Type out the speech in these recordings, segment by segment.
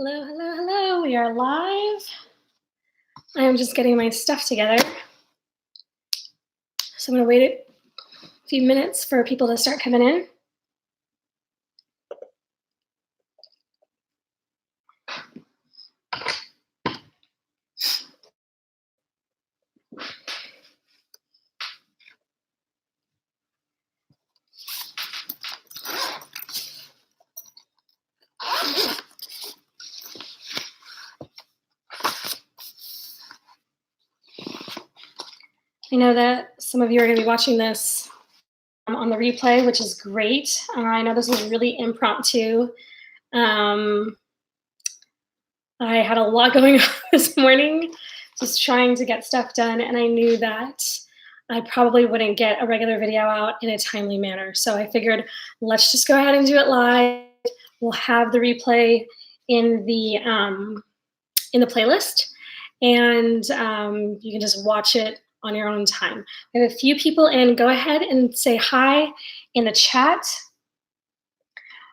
Hello, hello, hello. We are live. I am just getting my stuff together. So I'm going to wait a few minutes for people to start coming in. I know that some of you are going to be watching this on the replay, which is great. I know this was really impromptu. I had a lot going on this morning, just trying to get stuff done, and I knew that I probably wouldn't get a regular video out in a timely manner. So I figured, let's just go ahead and do it live. We'll have the replay in the playlist, and you can just watch it on your own time. We have a few people in. Go ahead and say hi in the chat.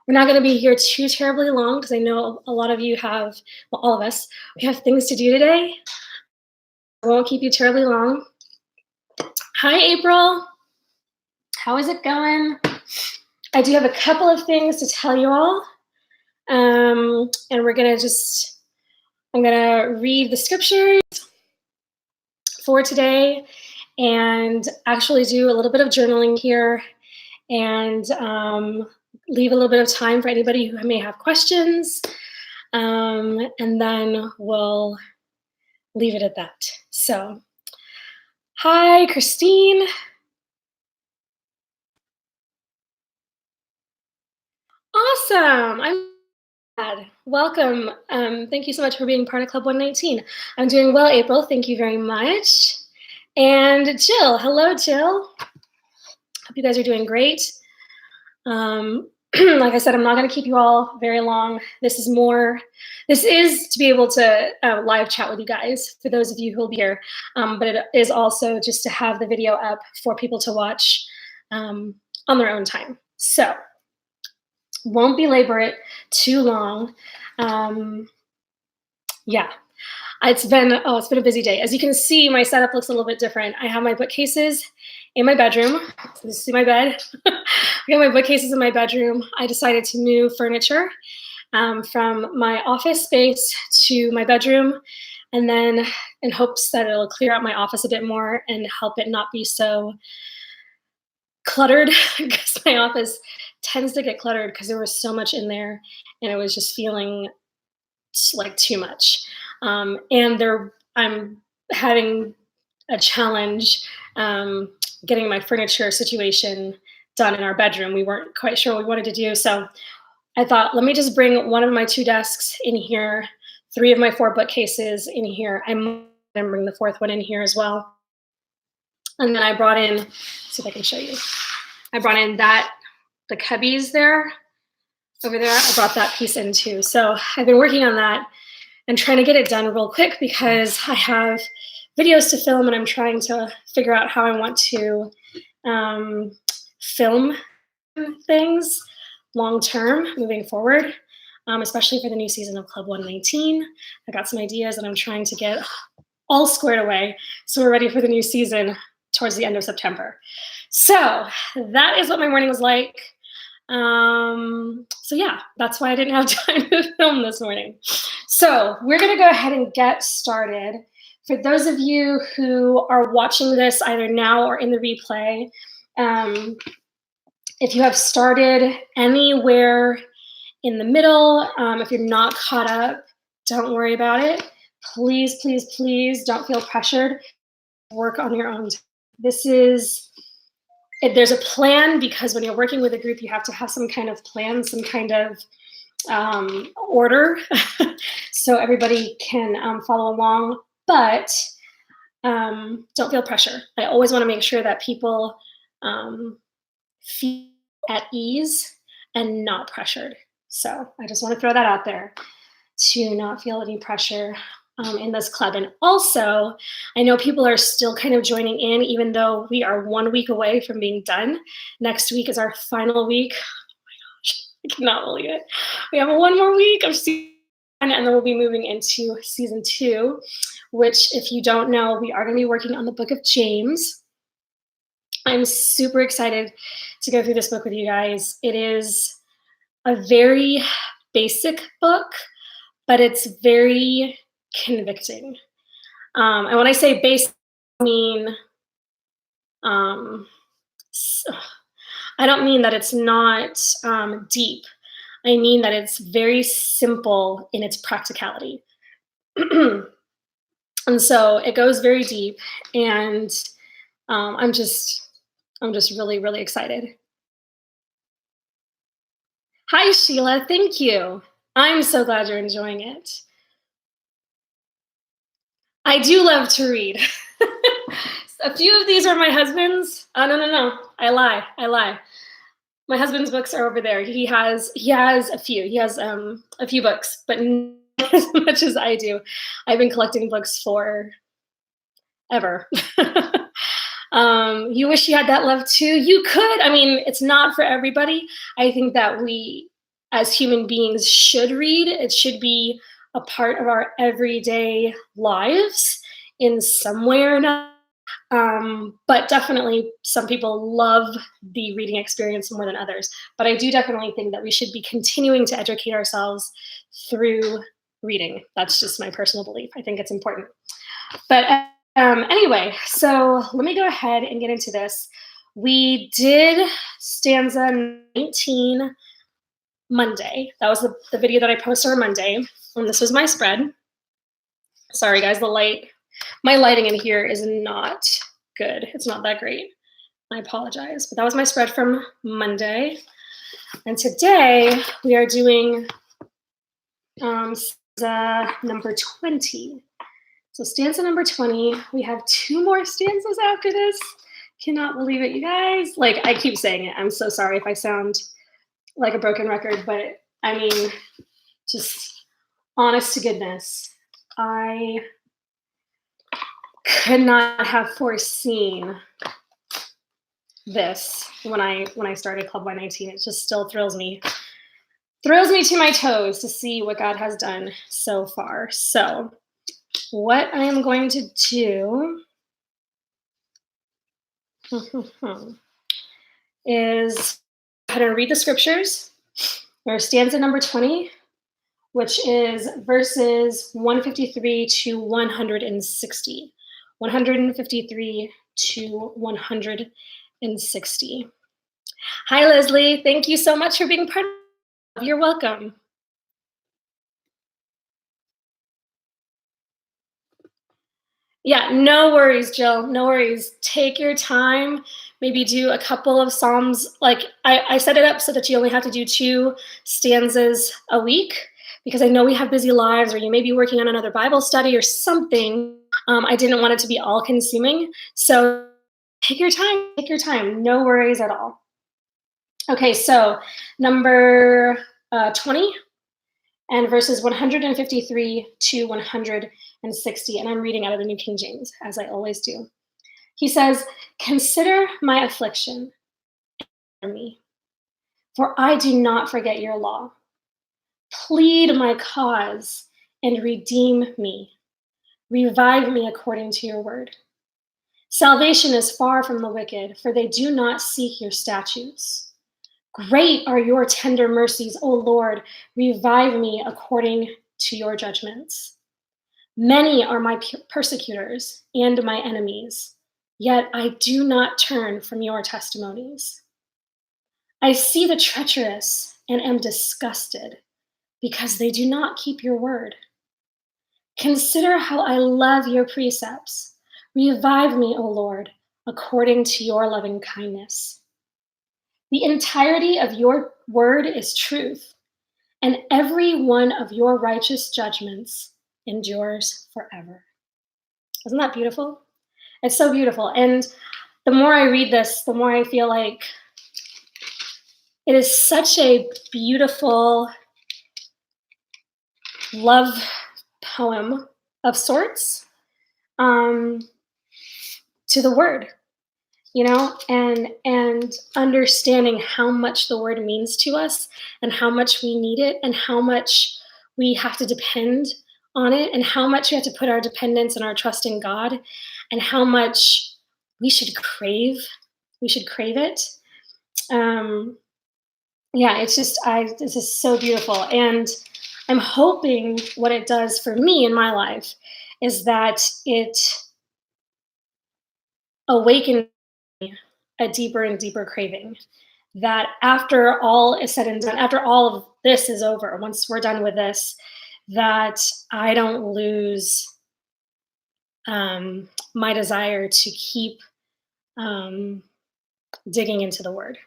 We're not going to be here too terribly long because I know a lot of you have, well, all of us, we have things to do today. I won't keep you terribly long. Hi, April. How is it going? I do have a couple of things to tell you all. And we're going to I'm going to read the scriptures for today and actually do a little bit of journaling here and leave a little bit of time for anybody who may have questions. And then we'll leave it at that. So, hi, Christine. Awesome. I'm glad. Welcome. Thank you so much for being part of Club 119. I'm doing well, April. Thank you very much. And Jill. Hello, Jill. Hope you guys are doing great. Like I said, I'm not going to keep you all very long. This is to be able to live chat with you guys, for those of you who will be here. But it is also just to have the video up for people to watch on their own time. So, won't belabor it too long. Yeah, it's been a busy day. As you can see, my setup looks a little bit different. I have my bookcases in my bedroom. So this is my bed. I got my bookcases in my bedroom. I decided to move furniture from my office space to my bedroom, and then in hopes that it'll clear out my office a bit more and help it not be so cluttered, because my office tends to get cluttered because there was so much in there and it was just feeling like too much. And I'm having a challenge getting my furniture situation done in our bedroom. We weren't quite sure what we wanted to do. So I thought, let me just bring one of my 2 desks in here, 3 of my 4 bookcases in here. I'm going to bring the 4th one in here as well. And then I brought in, let's see if I can show you. I brought in the cubbies there, over there. I brought that piece in too. So I've been working on that and trying to get it done real quick because I have videos to film and I'm trying to figure out how I want to film things long term moving forward, especially for the new season of Club 119. I got some ideas and I'm trying to get all squared away so we're ready for the new season towards the end of September. So that is what my morning was like. So yeah, that's why I didn't have time to film this morning. So we're going to go ahead and get started. For those of you who are watching this either now or in the replay, if you have started anywhere in the middle, if you're not caught up, don't worry about it. Please, please, please don't feel pressured. Work on your own time. There's a plan, because when you're working with a group, you have to have some kind of plan, some kind of order, so everybody can follow along. But don't feel pressure. I always want to make sure that people feel at ease and not pressured. So I just want to throw that out there, to not feel any pressure in this club. And also, I know people are still kind of joining in, even though we are 1 week away from being done. Next week is our final week. Oh my gosh, I cannot believe it. We have 1 more week. I'm and then we'll be moving into season 2, which, if you don't know, we are going to be working on the book of James. I'm super excited to go through this book with you guys. It is a very basic book, but it's very convicting. And when I say basic, I mean, I don't mean that it's not deep. I mean that it's very simple in its practicality. And so it goes very deep, and I'm just really, really excited. Hi, Sheila. Thank you. I'm so glad you're enjoying it. I do love to read. A few of these are my husband's. Oh, no. I lie. My husband's books are over there. He has a few. He has a few books, but not as much as I do. I've been collecting books for ever. You wish you had that love too? You could. I mean, it's not for everybody. I think that we, as human beings, should read. It should be a part of our everyday lives in some way or another. But definitely some people love the reading experience more than others. But I do definitely think that we should be continuing to educate ourselves through reading. That's just my personal belief. I think it's important. But anyway, so let me go ahead and get into this. We did stanza 19 Monday. That was the video that I posted on Monday. And this was my spread. Sorry, guys, my lighting in here is not good. It's not that great. I apologize. But that was my spread from Monday. And today we are doing stanza number 20. So stanza number 20, we have 2 more stanzas after this. Cannot believe it, you guys. Like, I keep saying it. I'm so sorry if I sound like a broken record, but I mean, just honest to goodness, I could not have foreseen this when I started Club 119. It just still thrills me to my toes to see what God has done so far. So what I am going to do is go ahead and read the scriptures. There's stanza number 20, which is verses 153 to 160. 153 to 160. Hi, Leslie. Thank you so much for being part of it. You're welcome. Yeah, no worries, Jill. No worries. Take your time. Maybe do a couple of Psalms. Like, I set it up so that you only have to do 2 stanzas a week, because I know we have busy lives, or you may be working on another Bible study or something. I didn't want it to be all consuming. So take your time. No worries at all. Okay, so number 20 and verses 153 to 160. And I'm reading out of the New King James, as I always do. He says, "Consider my affliction for me, for I do not forget your law. Plead my cause and redeem me. Revive me according to your word. Salvation is far from the wicked, for they do not seek your statutes. Great are your tender mercies, O Lord. Revive me according to your judgments. Many are my persecutors and my enemies, yet I do not turn from your testimonies. I see the treacherous and am disgusted, because they do not keep your word. Consider how I love your precepts. Revive me, O Lord, according to your loving kindness. The entirety of your word is truth, and every one of your righteous judgments endures forever." Isn't that beautiful? It's so beautiful. And the more I read this, the more I feel like it is such a beautiful love poem of sorts to the word, and understanding how much the word means to us and how much we need it and how much we have to depend on it, and how much we have to put our dependence and our trust in God, and how much we should crave it. Um, yeah, it's just this is so beautiful, and I'm hoping what it does for me in my life is that it awakens a deeper and deeper craving, that after all is said and done, after all of this is over, once we're done with this, that I don't lose my desire to keep um, digging into the word.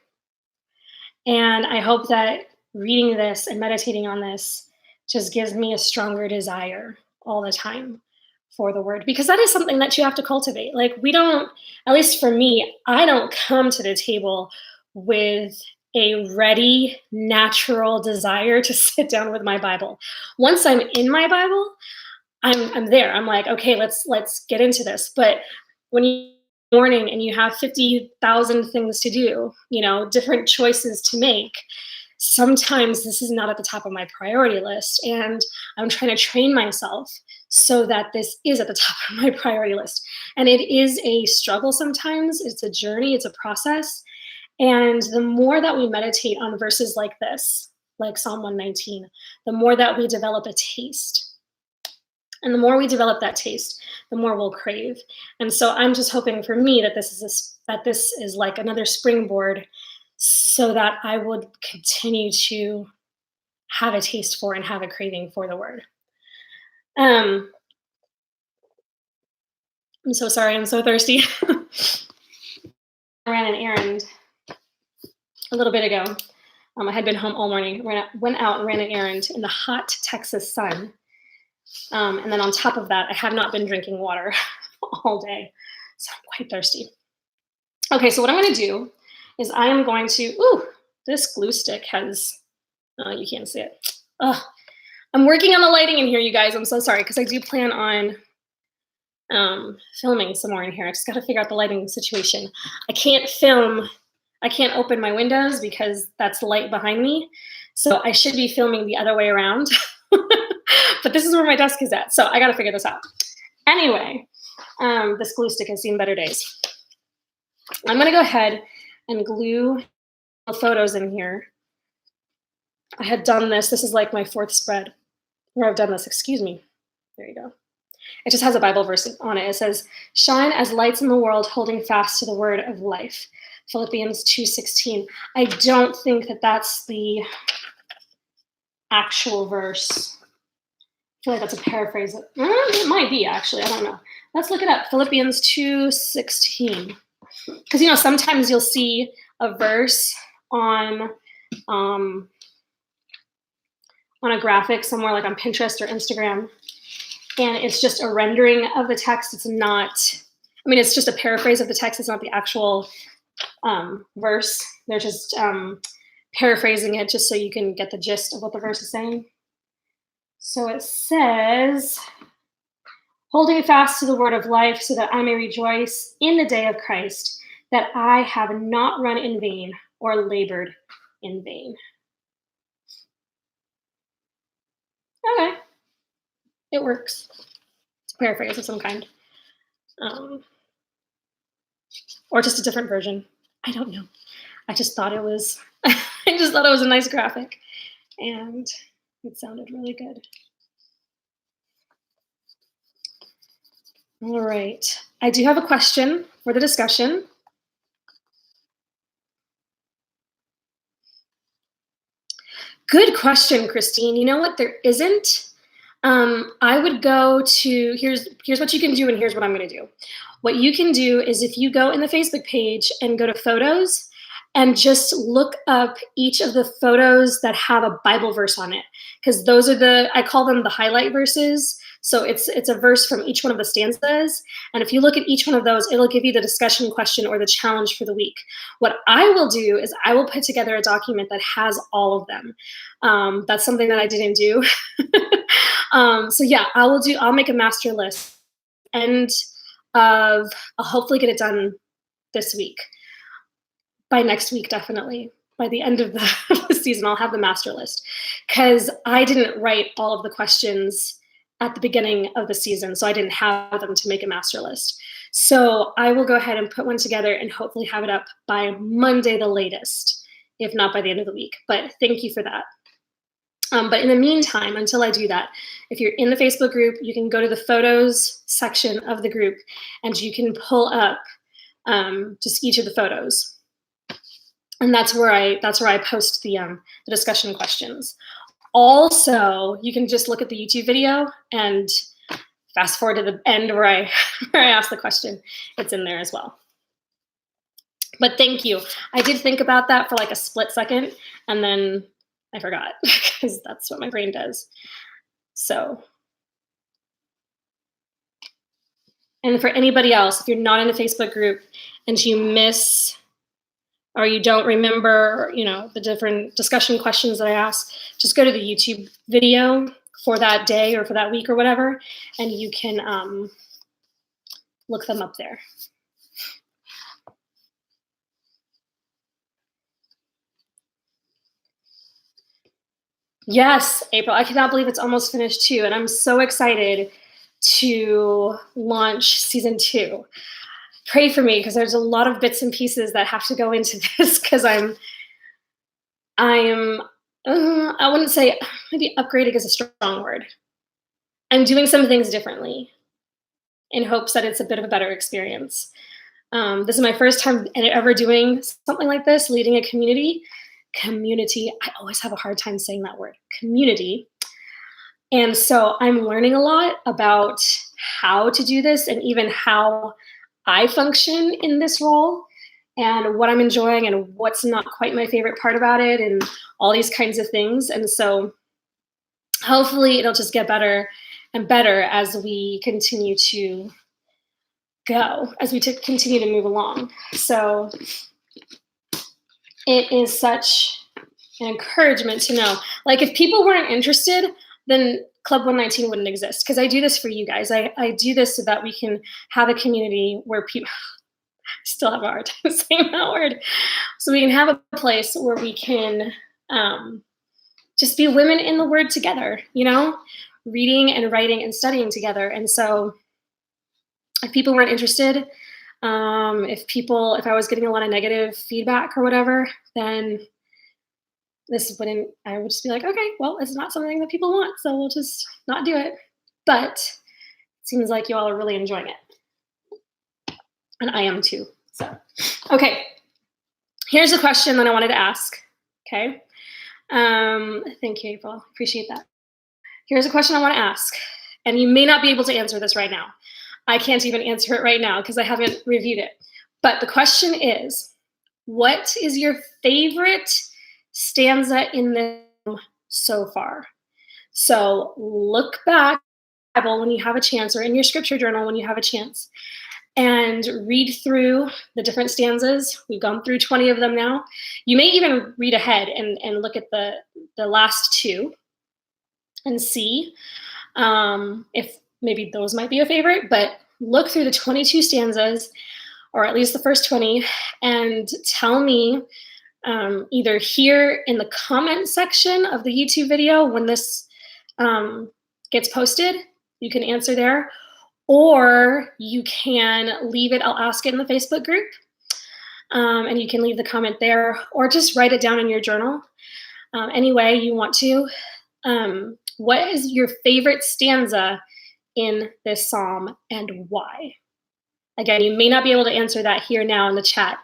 And I hope that reading this and meditating on this just gives me a stronger desire all the time for the word, because that is something that you have to cultivate. Like, we don't, at least for me, I don't come to the table with a ready, natural desire to sit down with my Bible. Once I'm in my Bible, I'm there. I'm like, okay, let's get into this. But when you morning and you have 50,000 things to do, different choices to make, sometimes this is not at the top of my priority list, and I'm trying to train myself so that this is at the top of my priority list. And it is a struggle sometimes. It's a journey, it's a process. And the more that we meditate on verses like this, like Psalm 119, the more that we develop a taste. And the more we develop that taste, the more we'll crave. And so I'm just hoping for me that this is like another springboard, so that I would continue to have a taste for and have a craving for the word. I'm so sorry. I'm so thirsty. I ran an errand a little bit ago. I had been home all morning. Went out and ran an errand in the hot Texas sun. And then on top of that, I have not been drinking water all day, so I'm quite thirsty. Okay, so what I'm going to do is I am going to, this glue stick has, you can't see it. I'm working on the lighting in here, you guys. I'm so sorry, because I do plan on filming some more in here. I just got to figure out the lighting situation. I can't open my windows because that's light behind me. So I should be filming the other way around. But this is where my desk is at, so I got to figure this out. Anyway, this glue stick has seen better days. I'm going to go ahead and glue the photos in here. I had done this. This is like my fourth spread where I've done this. Excuse me. There you go. It just has a Bible verse on it. It says, "Shine as lights in the world, holding fast to the word of life." Philippians 2:16. I don't think that that's the actual verse. I feel like that's a paraphrase. It might be, actually. I don't know. Let's look it up. Philippians 2:16. Because, sometimes you'll see a verse on a graphic somewhere, like on Pinterest or Instagram, and it's just a rendering of the text. It's not, it's just a paraphrase of the text. It's not the actual verse. They're just paraphrasing it just so you can get the gist of what the verse is saying. So it says, "Holding fast to the word of life, so that I may rejoice in the day of Christ, that I have not run in vain or labored in vain." Okay, it works. It's a paraphrase of some kind. Or just a different version. I don't know. I just thought it was a nice graphic, and it sounded really good. All right. I do have a question for the discussion. Good question, Christine. You know what? There isn't. I would go to, here's what you can do, and here's what I'm going to do. What you can do is, if you go in the Facebook page and go to photos and just look up each of the photos that have a Bible verse on it, because those are I call them the highlight verses. So it's a verse from each one of the stanzas. And if you look at each one of those, it'll give you the discussion question or the challenge for the week. What I will do is I will put together a document that has all of them. That's something that I didn't do. So yeah, I'll make a master list, and I'll hopefully get it done this week. By next week, definitely. by the end of the season, I'll have the master list, because I didn't write all of the questions at the beginning of the season, so I didn't have them to make a master list. So I will go ahead and put one together and hopefully have it up by Monday the latest, if not by the end of the week. But thank you for that. But in the meantime, until I do that, if you're in the Facebook group, you can go to the photos section of the group and you can pull up just each of the photos. And that's where I post the discussion questions. Also, you can just look at the YouTube video and fast forward to the end where I ask the question. It's in there as well. But thank you. I did think about that for like a split second, and then I forgot, because that's what my brain does. So, and for anybody else, if you're not in the Facebook group and you miss or you don't remember, the different discussion questions that I asked, just go to the YouTube video for that day or for that week or whatever, and you can look them up there. Yes, April, I cannot believe it's almost finished too, and I'm so excited to launch season 2. Pray for me, because there's a lot of bits and pieces that have to go into this, because I wouldn't say, maybe upgrading is a strong word. I'm doing some things differently in hopes that it's a bit of a better experience. This is my first time ever doing something like this, leading a community. I always have a hard time saying that word, community. And so I'm learning a lot about how to do this, and even how I function in this role, and what I'm enjoying and what's not quite my favorite part about it, and all these kinds of things. And so hopefully it'll just get better and better as we continue to continue to move along. So it is such an encouragement to know, like, if people weren't interested, then Club 119 wouldn't exist, because I do this for you guys. I do this so that we can have a community where people still have a hard time saying that word. So we can have a place where we can just be women in the Word together, reading and writing and studying together. And so if people weren't interested, if I was getting a lot of negative feedback or whatever, then I would just be like, okay, well, it's not something that people want, so we'll just not do it. But it seems like you all are really enjoying it. And I am too. So, okay. Here's a question that I wanted to ask. Okay. Thank you, April. Appreciate that. Here's a question I want to ask. And you may not be able to answer this right now. I can't even answer it right now because I haven't reviewed it. But the question is, what is your favorite stanza in the so far? So look back in the Bible when you have a chance, or in your scripture journal when you have a chance, and read through the different stanzas. We've gone through 20 of them now. You may even read ahead and look at the last 2 and see if maybe those might be a favorite. But look through the 22 stanzas, or at least the first 20, and tell me, either here in the comment section of the YouTube video when this gets posted, you can answer there, or you can leave it. I'll ask it in the Facebook group, and you can leave the comment there, or just write it down in your journal. Any way you want to. What is your favorite stanza in this psalm, and why? Again, you may not be able to answer that here now in the chat,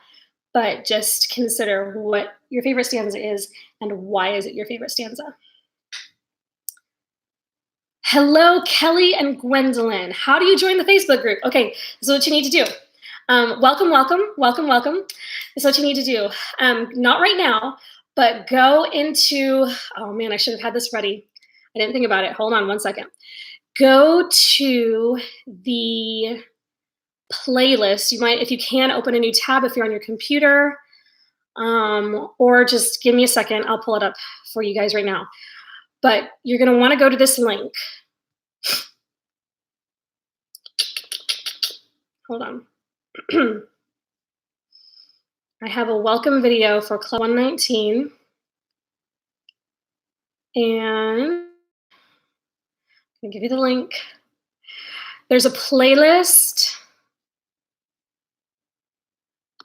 but just consider what your favorite stanza is and why is it your favorite stanza. Hello, Kelly and Gwendolyn. How do you join the Facebook group? Okay, this is what you need to do. Welcome. This is what you need to do. Not right now, but go into, oh man, I should have had this ready. I didn't think about it. Hold on one second. Go to the playlist. You might, if you can, open a new tab if you're on your computer, or just give me a second. I'll pull it up for you guys right now. But you're going to want to go to this link. Hold on. I have a welcome video for Club 119. And I'm gonna give you the link. There's a playlist.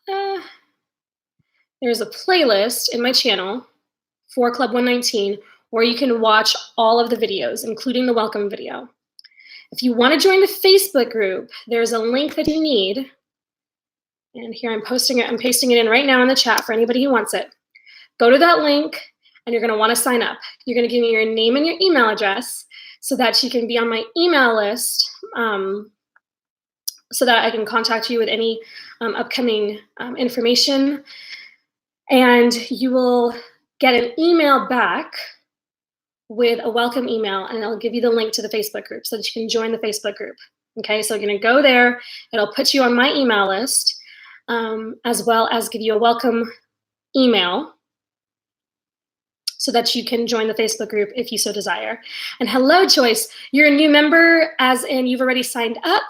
There's a playlist in my channel for Club 119 where you can watch all of the videos, including the welcome video. If you want to join the Facebook group, there's a link that you need. And here I'm pasting it in right now in the chat for anybody who wants it. Go to that link and you're going to want to sign up. You're going to give me your name and your email address so that you can be on my email list, so that I can contact you with any upcoming information. And you will get an email back with a welcome email, and it'll give you the link to the Facebook group so that you can join the Facebook group. Okay, so you're going to go there. It'll put you on my email list, as well as give you a welcome email so that you can join the Facebook group if you so desire. And hello, Joyce. You're a new member, as in you've already signed up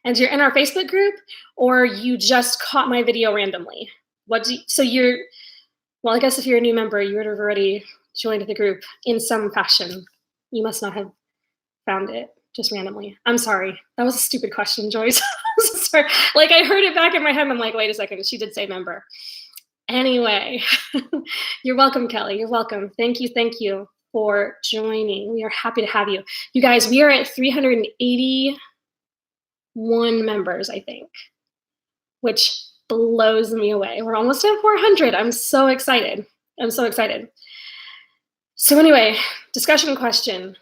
and you're in our Facebook group, or you just caught my video randomly? Well, I guess if you're a new member, you would have already joined the group in some fashion. You must not have found it just randomly. I'm sorry. That was a stupid question, Joyce. Sorry. Like, I heard it back in my head. I'm like, wait a second. She did say member. Anyway, you're welcome, Kelly. You're welcome. Thank you for joining. We are happy to have you. You guys, we are at 381 members, I think, which blows me away. We're almost at 400. I'm so excited. So anyway, discussion question.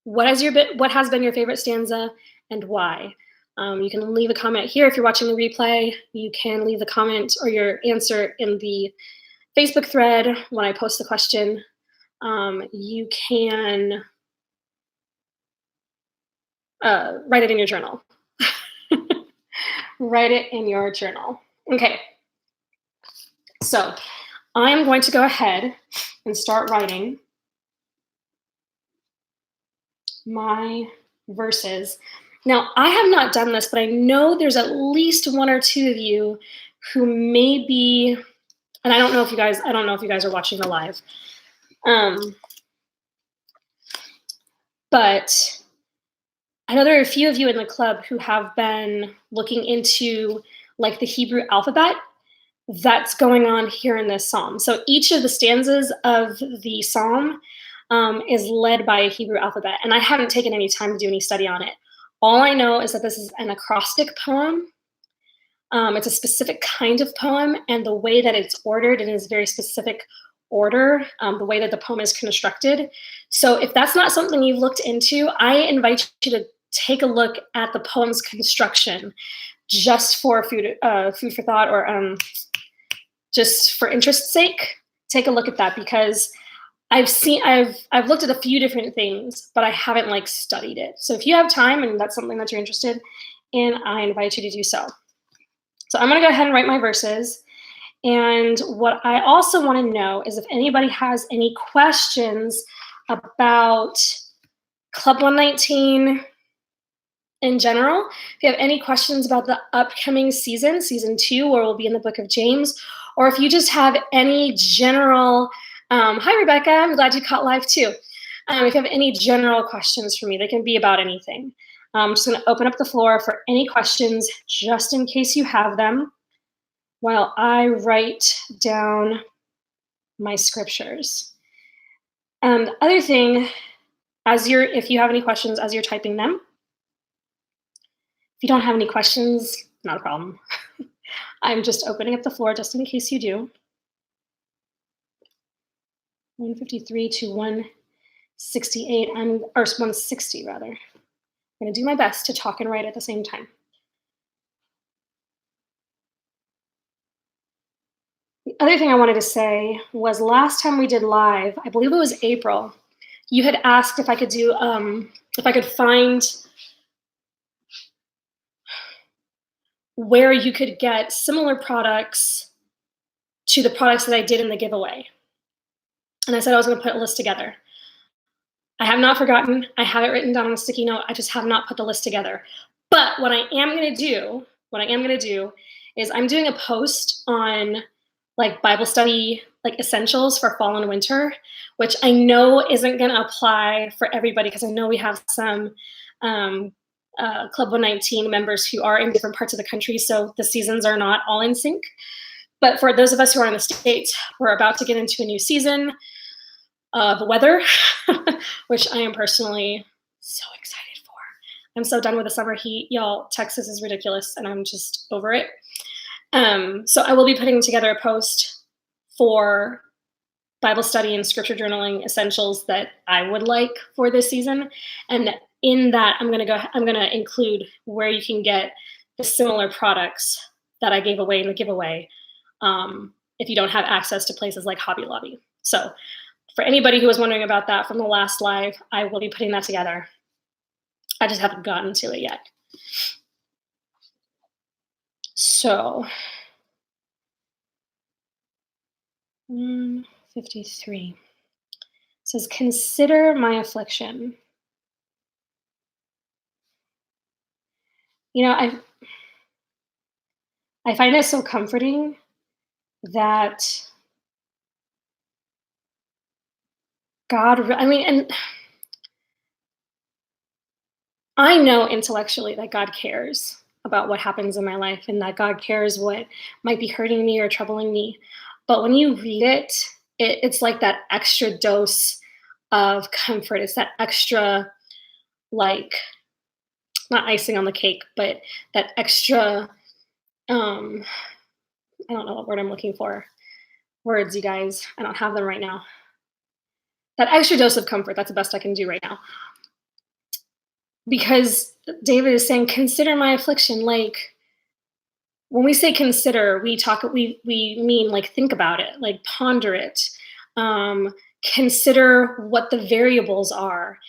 What has been your favorite stanza and why? You can leave a comment here if you're watching the replay. You can leave the comment or your answer in the Facebook thread when I post the question. You can write it in your journal. Write it in your journal. Okay. So I'm going to go ahead and start writing my verses. Now, I have not done this, but I know there's at least one or two of you who may be, and I don't know if you guys are watching the live. But I know there are a few of you in the club who have been looking into like the Hebrew alphabet that's going on here in this psalm. So each of the stanzas of the psalm is led by a Hebrew alphabet, and I haven't taken any time to do any study on it. All I know is that this is an acrostic poem. It's a specific kind of poem, and the way that it's ordered in is very specific order, the way that the poem is constructed. So if that's not something you've looked into, I invite you to take a look at the poem's construction just for food for thought, or just for interest's sake. Take a look at that, because I've looked at a few different things, but I haven't like studied it. So if you have time and that's something that you're interested in, I invite you to do so. So I'm going to go ahead and write my verses. And what I also want to know is if anybody has any questions about Club 119 in general. If you have any questions about the upcoming season 2, where we'll be in the book of James, or if you just have any general, hi Rebecca, I'm glad you caught live too. If you have any general questions for me, they can be about anything. I'm just going to open up the floor for any questions, just in case you have them, while I write down my scriptures. The other thing, if you have any questions as you're typing them, if you don't have any questions, not a problem. I'm just opening up the floor just in case you do. 153 to 168, or 160 rather. I'm going to do my best to talk and write at the same time. The other thing I wanted to say was last time we did live, I believe it was April, you had asked if I could do, if I could find where you could get similar products to the products that I did in the giveaway. And I said I was going to put a list together. I have not forgotten. I have it written down on a sticky note. I just have not put the list together. But what I am going to do is I'm doing a post on like Bible study, like essentials for fall and winter, which I know isn't going to apply for everybody because I know we have some um, Club 119 members who are in different parts of the country, so the seasons are not all in sync. But for those of us who are in the States, we're about to get into a new season of weather, which I am personally so excited for. I'm so done with the summer heat. Y'all, Texas is ridiculous, and I'm just over it. So I will be putting together a post for Bible study and scripture journaling essentials that I would like for this season. And in that, I'm gonna include where you can get the similar products that I gave away in the giveaway, if you don't have access to places like Hobby Lobby. So for anybody who was wondering about that from the last live, I will be putting that together. I just haven't gotten to it yet. So 53 says, consider my affliction. You know, I find it so comforting that God, I mean, and I know intellectually that God cares about what happens in my life and that God cares what might be hurting me or troubling me. But when you read it, it's like that extra dose of comfort. It's that extra, like, not icing on the cake, but that extra, I don't know what word I'm looking for. Words, you guys. I don't have them right now. That extra dose of comfort, that's the best I can do right now. Because David is saying, consider my affliction. Like, when we say consider, we mean like think about it, like ponder it. Consider what the variables are.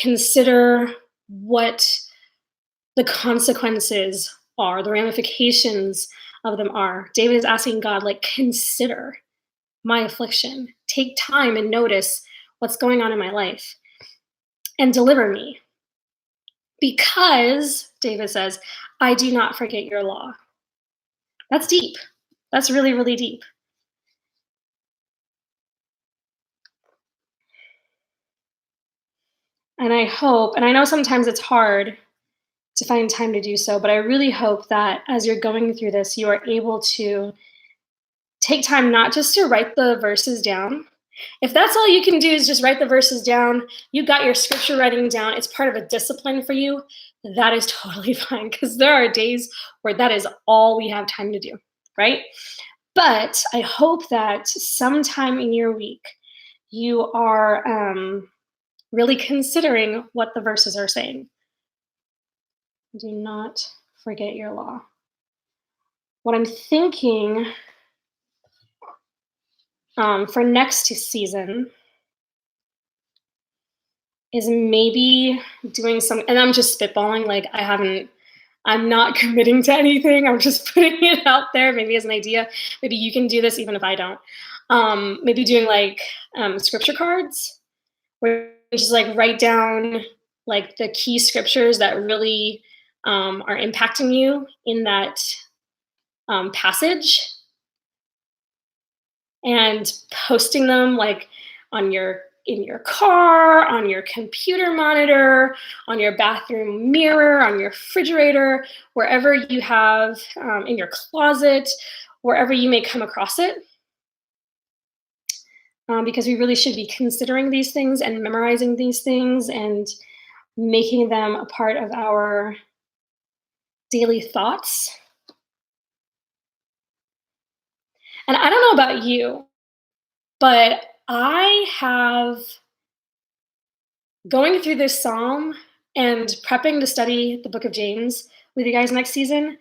Consider what the consequences are, the ramifications of them are. David is asking God, like, consider my affliction. Take time and notice what's going on in my life and deliver me. Because, David says, I do not forget your law. That's deep. That's really, really deep. And I hope, and I know sometimes it's hard to find time to do so, but I really hope that as you're going through this, you are able to take time not just to write the verses down. If that's all you can do is just write the verses down, you got your scripture writing down, it's part of a discipline for you, that is totally fine because there are days where that is all we have time to do, right? But I hope that sometime in your week, you are really considering what the verses are saying. Do not forget your law. What I'm thinking for next season is maybe doing some, and I'm just spitballing, like I'm not committing to anything. I'm just putting it out there, maybe as an idea. Maybe you can do this even if I don't. Maybe doing like scripture cards where you just like write down like the key scriptures that really are impacting you in that passage and posting them like in your car, on your computer monitor, on your bathroom mirror, on your refrigerator, wherever you have, in your closet, wherever you may come across it. Because we really should be considering these things and memorizing these things and making them a part of our daily thoughts. And I don't know about you, but I have, going through this psalm and prepping to study the book of James with you guys next season,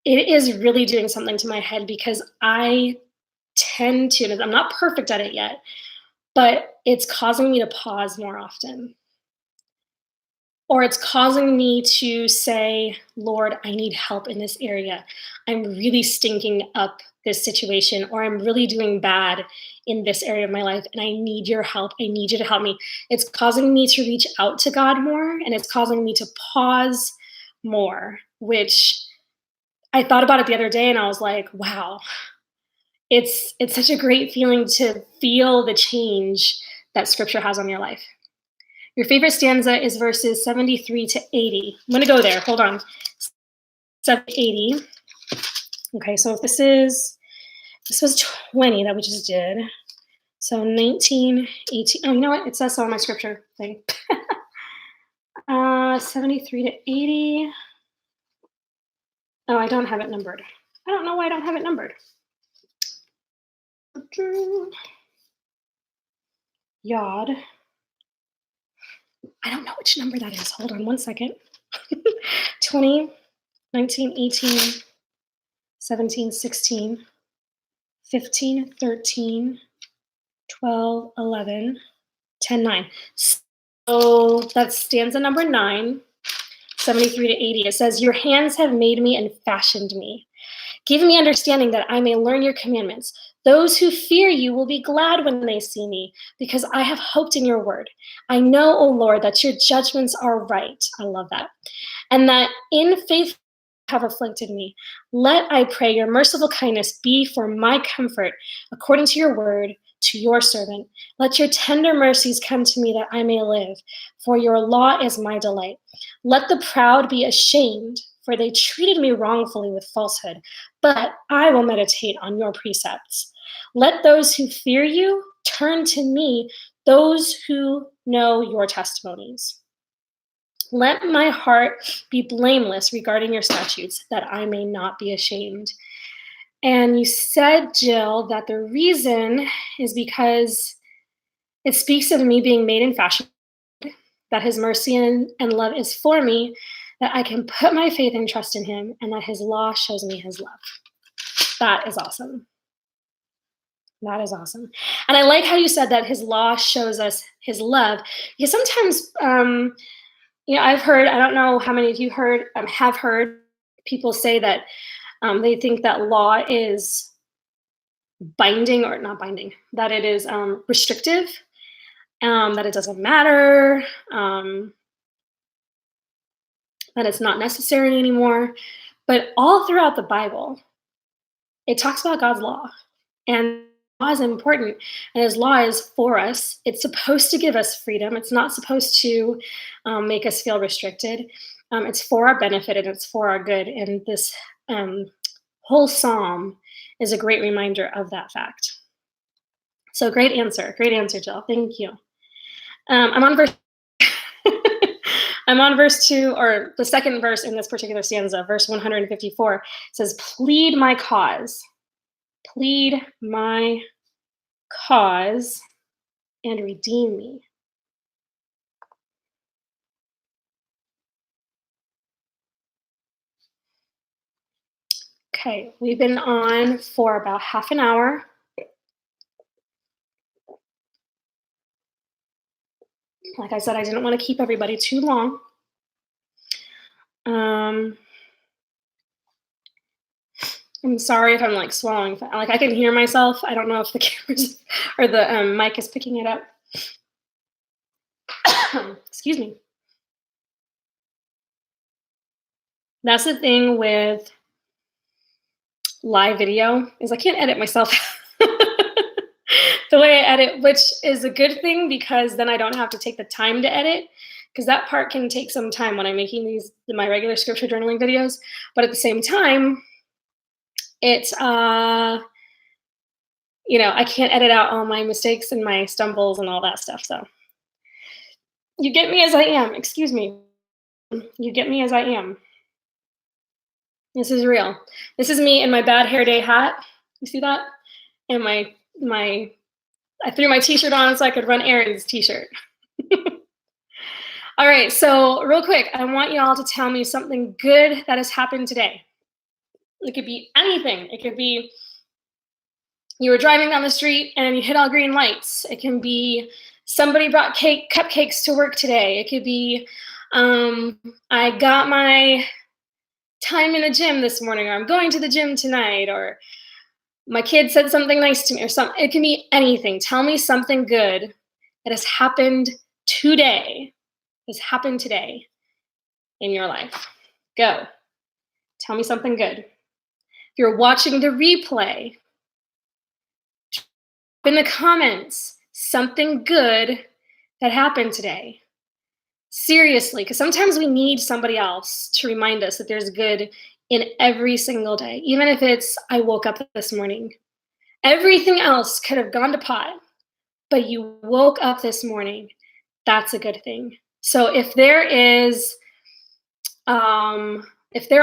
it is really doing something to my head because I tend to, and I'm not perfect at it yet, but it's causing me to pause more often. Or it's causing me to say, Lord, I need help in this area. I'm really stinking up this situation, or I'm really doing bad in this area of my life, and I need your help. I need you to help me. It's causing me to reach out to God more, and it's causing me to pause more, which I thought about it the other day and I was like, wow, it's such a great feeling to feel the change that scripture has on your life. Your favorite stanza is verses 73 to 80. I'm going to go there. Hold on. 80. Okay, so if this was 20 that we just did. So 19, 18. Oh, you know what? It says so on my scripture thing. 73 to 80. Oh, I don't have it numbered. I don't know why I don't have it numbered. Yod. I don't know which number that is. Hold on one second. 20, 19, 18, 17, 16, 15, 13, 12, 11, 10, 9. So that's stanza number 9, 73 to 80. It says, your hands have made me and fashioned me. Give me understanding that I may learn your commandments. Those who fear you will be glad when they see me, because I have hoped in your word. I know, O Lord, that your judgments are right. I love that. And that in faith have afflicted me. Let, I pray, your merciful kindness be for my comfort, according to your word, to your servant. Let your tender mercies come to me that I may live, for your law is my delight. Let the proud be ashamed, for they treated me wrongfully with falsehood, but I will meditate on your precepts. Let those who fear you turn to me, those who know your testimonies. Let my heart be blameless regarding your statutes, that I may not be ashamed. And you said, Jill, that the reason is because it speaks of me being made in fashion, that his mercy and love is for me, that I can put my faith and trust in him, and that his law shows me his love. That is awesome. That is awesome. And I like how you said that his law shows us his love, because sometimes, I've heard, I don't know how many of you have heard people say that they think that law is binding or not binding, that it is restrictive, that it doesn't matter, that it's not necessary anymore. But all throughout the Bible, it talks about God's law. And law is important, and his law is for us. It's supposed to give us freedom. It's not supposed to make us feel restricted. It's for our benefit, and it's for our good. And this whole psalm is a great reminder of that fact. So great answer, Jill. Thank you. I'm on verse. I'm on verse 2, or the second verse in this particular stanza, verse 154. It says, "Plead my cause, plead my cause, and redeem me." Okay, we've been on for about half an hour. Like I said, I didn't want to keep everybody too long. I'm sorry if I'm like swallowing. Like I can hear myself. I don't know if the cameras or the mic is picking it up. Excuse me. That's the thing with live video, is I can't edit myself the way I edit, which is a good thing, because then I don't have to take the time to edit, because that part can take some time when I'm making my regular scripture journaling videos. But at the same time, it's I can't edit out all my mistakes and my stumbles and all that stuff. So you get me as I am. Excuse me. You get me as I am. This is real. This is me in my bad hair day hat. You see that? And I threw my t-shirt on so I could run errands t-shirt. All right, so real quick, I want y'all to tell me something good that has happened today. It could be anything. It could be you were driving down the street and you hit all green lights. It can be somebody brought cupcakes to work today. It could be I got my time in the gym this morning, or I'm going to the gym tonight, or my kid said something nice to me, or something. It can be anything. Tell me something good that has happened today. In your life. Go. Tell me something good. If you're watching the replay, in the comments something good that happened today. Seriously, because sometimes we need somebody else to remind us that there's good in every single day, even if it's, I woke up this morning. Everything else could have gone to pot, but you woke up this morning. That's a good thing. So if there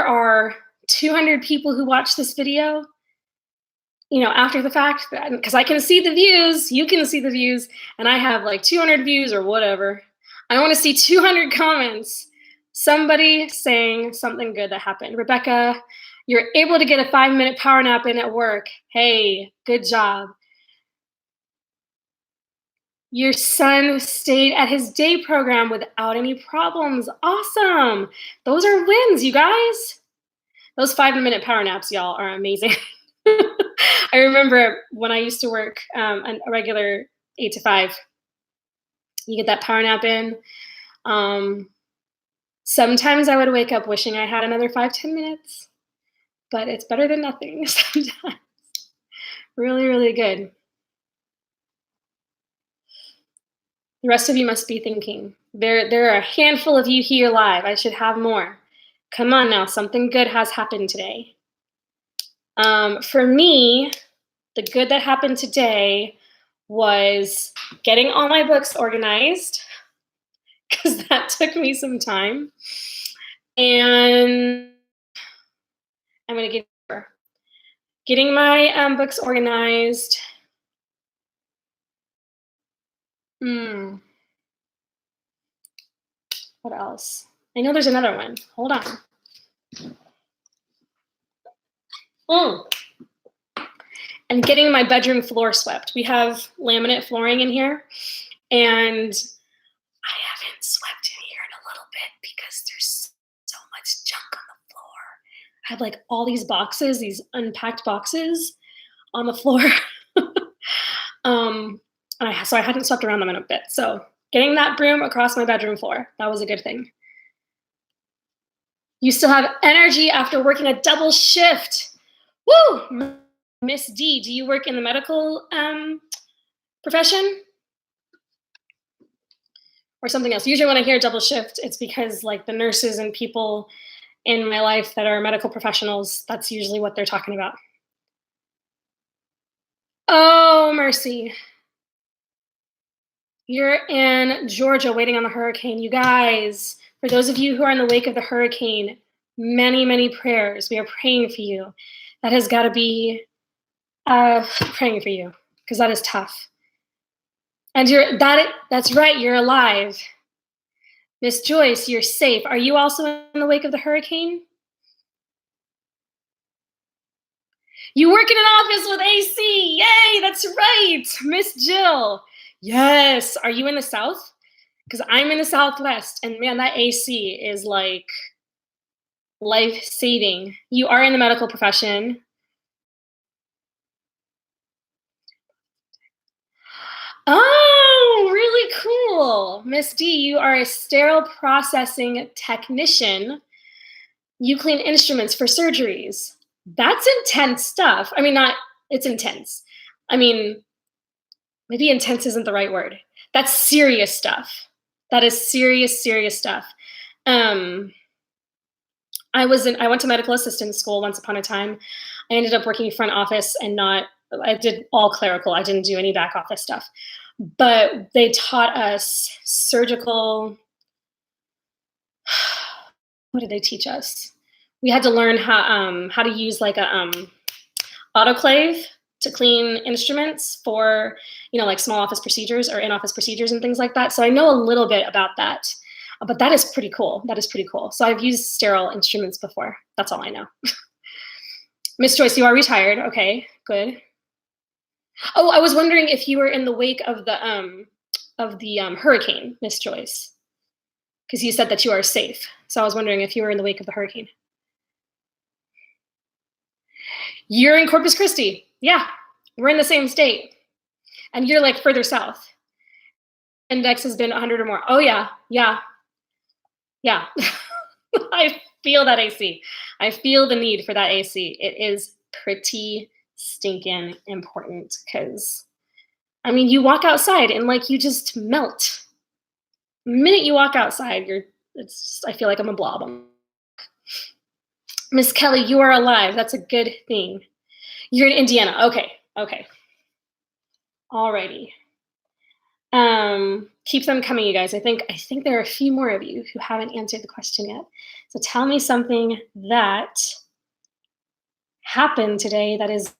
are 200 people who watch this video, after the fact, because I can see the views, you can see the views, and I have like 200 views or whatever. I want to see 200 comments. Somebody saying something good that happened. Rebecca, you're able to get a 5-minute power nap in at work. Hey, good job. Your son stayed at his day program without any problems. Awesome. Those are wins, you guys. Those 5-minute power naps, y'all, are amazing. I remember when I used to work a regular 8 to 5, you get that power nap in. Sometimes I would wake up wishing I had another 5-10 minutes, but it's better than nothing sometimes. Really, really good. The rest of you must be thinking, there are a handful of you here live. I should have more. Come on now, something good has happened today. For me, the good that happened today was getting all my books organized, because that took me some time. And I'm going to give you getting my books organized. What else? I know there's another one. Hold on. And getting my bedroom floor swept. We have laminate flooring in here, and I haven't swept in here in a little bit because there's so much junk on the floor. I have like all these boxes, these unpacked boxes on the floor. So I hadn't swept around them in a bit. So getting that broom across my bedroom floor, that was a good thing. You still have energy after working a double shift. Woo! Miss D, do you work in the medical profession? Or something else? Usually when I hear double shift, it's because like the nurses and people in my life that are medical professionals, that's usually what they're talking about. Oh, mercy. You're in Georgia waiting on the hurricane. You guys, for those of you who are in the wake of the hurricane, many, many prayers. We are praying for you. That has got to be praying for you, because that is tough. And that's right, you're alive. Miss Joyce, you're safe. Are you also in the wake of the hurricane? You work in an office with AC. Yay, that's right. Miss Jill. Yes. Are you in the South? Because I'm in the Southwest, and man, that AC is like life-saving. You are in the medical profession. Oh, really cool. Miss D, you are a sterile processing technician. You clean instruments for surgeries. That's intense stuff. I mean, it's intense. I mean, maybe intense isn't the right word. That's serious stuff. That is serious, serious stuff. I went to medical assistant school once upon a time. I ended up working front office and I did all clerical. I didn't do any back office stuff. But they taught us surgical. What did they teach us? We had to learn how to use like a autoclave to clean instruments for, like small office procedures or in-office procedures and things like that. So I know a little bit about that, but that is pretty cool. That is pretty cool. So I've used sterile instruments before. That's all I know. Miss Joyce, you are retired. Okay, good. Oh, I was wondering if you were in the wake of the hurricane, Miss Joyce, because you said that you are safe. So I was wondering if you were in the wake of the hurricane. You're in Corpus Christi. Yeah, we're in the same state. And you're like further south. Index has been 100 or more. Oh, yeah. I feel that AC. I feel the need for that AC. It is pretty stinking important because, I mean, you walk outside and like you just melt. The minute you walk outside, I feel like I'm a blob. Miss Kelly, you are alive. That's a good thing. You're in Indiana. Okay. Okay. Alrighty. Keep them coming, you guys. I think there are a few more of you who haven't answered the question yet. So tell me something that happened today that is.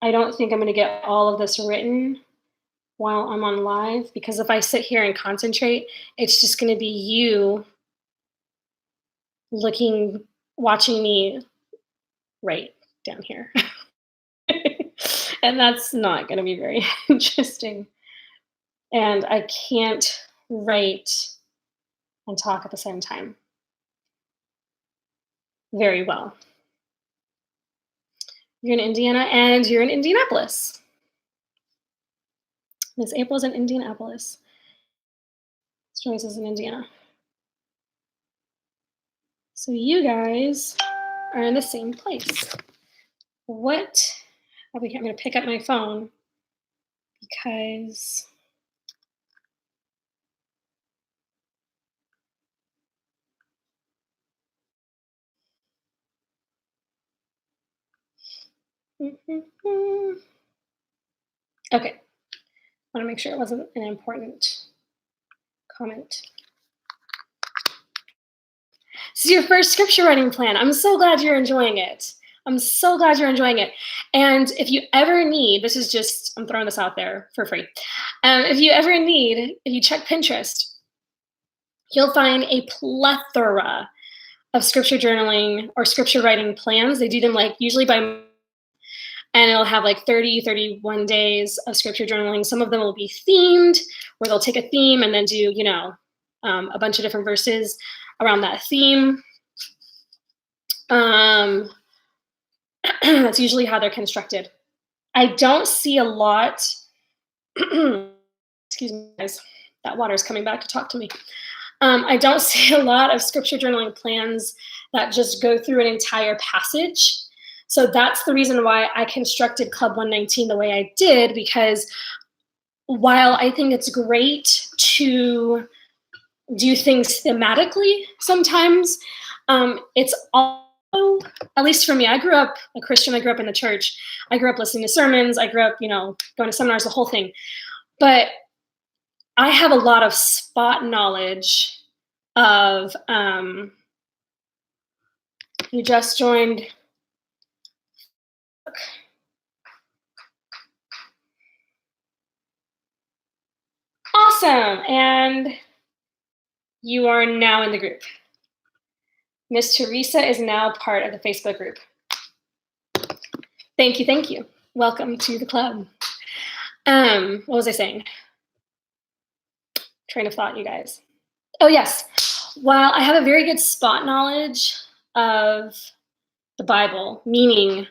I don't think I'm going to get all of this written while I'm on live, because if I sit here and concentrate, it's just going to be you watching me right down here. And that's not going to be very interesting. And I can't write and talk at the same time very well. You're in Indiana and you're in Indianapolis. Miss April's in Indianapolis. Joyce is in Indiana. So you guys are in the same place. I'm going to pick up my phone because okay. I want to make sure it wasn't an important comment. This is your first scripture writing plan. I'm so glad you're enjoying it. And if you ever need, I'm throwing this out there for free. If you check Pinterest, you'll find a plethora of scripture journaling or scripture writing plans. They do them usually by, and it'll have 30, 31 days of scripture journaling. Some of them will be themed, where they'll take a theme and then do, a bunch of different verses around that theme. That's usually how they're constructed. I don't see a lot. Excuse me, guys. That water is coming back to talk to me. I don't see a lot of scripture journaling plans that just go through an entire passage. So that's the reason why I constructed Club 119 the way I did, because while I think it's great to do things thematically sometimes, it's also, at least for me, I grew up a Christian, I grew up in the church, I grew up listening to sermons, I grew up, going to seminars, the whole thing. But I have a lot of spot knowledge of, you just joined. Awesome, and you are now in the group. Miss Teresa is now part of the Facebook group. Thank you. Welcome to the club. What was I saying? Train of thought, you guys. Oh, yes. While I have a very good spot knowledge of the Bible, meaning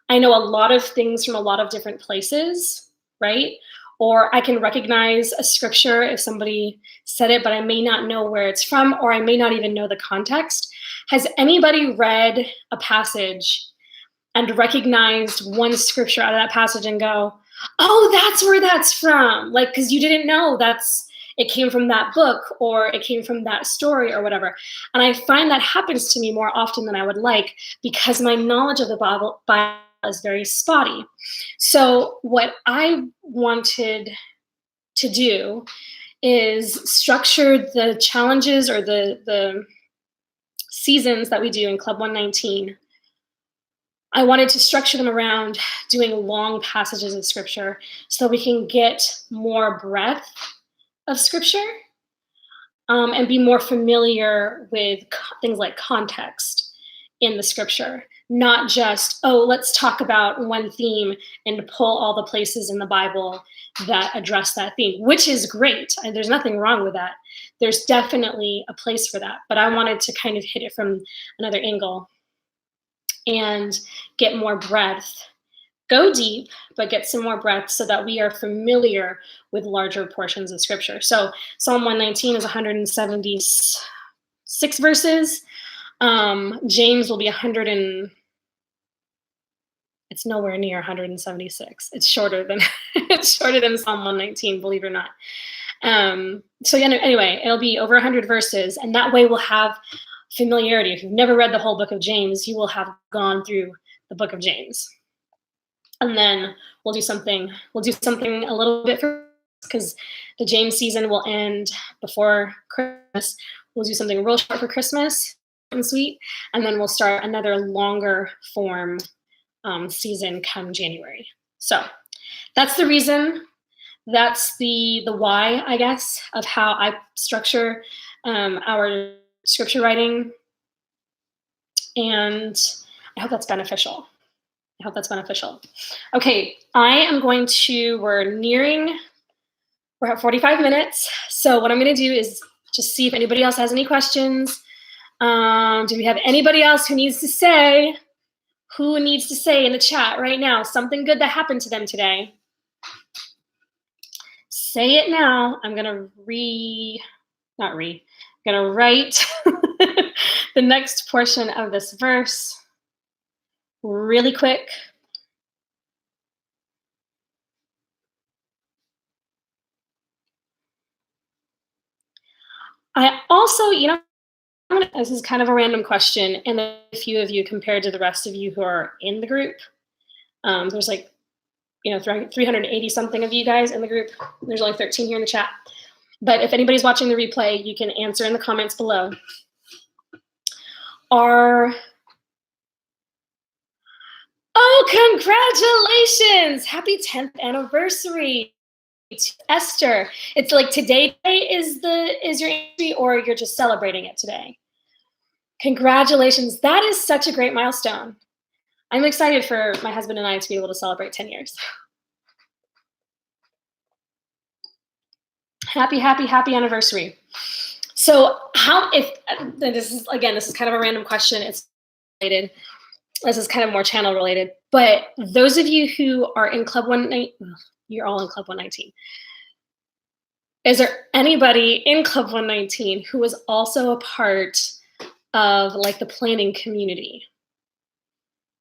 I know a lot of things from a lot of different places, right? Or I can recognize a scripture if somebody said it, but I may not know where it's from, or I may not even know the context. Has anybody read a passage and recognized one scripture out of that passage and go, oh, that's where that's from? Because you didn't know it came from that book, or it came from that story, or whatever. And I find that happens to me more often than I would like, because my knowledge of the Bible is very spotty. So what I wanted to do is structure the challenges or the seasons that we do in Club 119. I wanted to structure them around doing long passages of scripture so we can get more breadth of scripture, and be more familiar with things like context in the scripture. Not just, let's talk about one theme and pull all the places in the Bible that address that theme, which is great. And there's nothing wrong with that. There's definitely a place for that. But I wanted to kind of hit it from another angle and get more breadth. Go deep, but get some more breadth so that we are familiar with larger portions of scripture. So Psalm 119 is 170 106 verses. James will be 100 and it's nowhere near 176. It's shorter than it's shorter than Psalm 119, believe it or not. So yeah, no, anyway, it'll be over 100 verses, and that way we'll have familiarity. If you've never read the whole book of James, you will have gone through the book of James. And then we'll do something a little bit for, because the James season will end before Christmas. We'll do something real short for Christmas and sweet, and then we'll start another longer form season come January. So that's the reason. That's the why, I guess, of how I structure our scripture writing, and I hope that's beneficial. Okay, we're at 45 minutes. So what I'm gonna do is just see if anybody else has any questions. Do we have anybody else who needs to say in the chat right now something good that happened to them today? Say it now. I'm gonna write the next portion of this verse really quick. I also, this is kind of a random question, and a few of you compared to the rest of you who are in the group. There's 380 something of you guys in the group. There's only 13 here in the chat. But if anybody's watching the replay, you can answer in the comments below. Congratulations! Happy 10th anniversary, Esther. It's like today is your anniversary, or you're just celebrating it today. Congratulations. That is such a great milestone. I'm excited for my husband and I to be able to celebrate 10 years. Happy anniversary. So this is kind of a random question. It's related. This is kind of more channel related. But those of you who are in Club 119, you're all in Club 119. Is there anybody in Club 119 who was also a part of the planning community?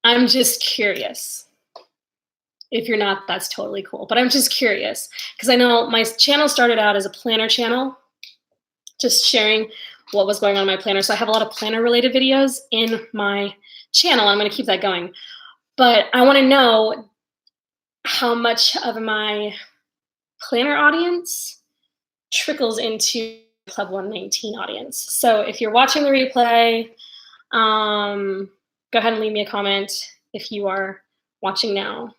I'm just curious. If you're not, that's totally cool. But I'm just curious, because I know my channel started out as a planner channel, just sharing what was going on in my planner. So I have a lot of planner related videos in my channel. I'm going to keep that going. But I want to know how much of my planner audience trickles into Club 119 audience. So if you're watching the replay, go ahead and leave me a comment. If you are watching now,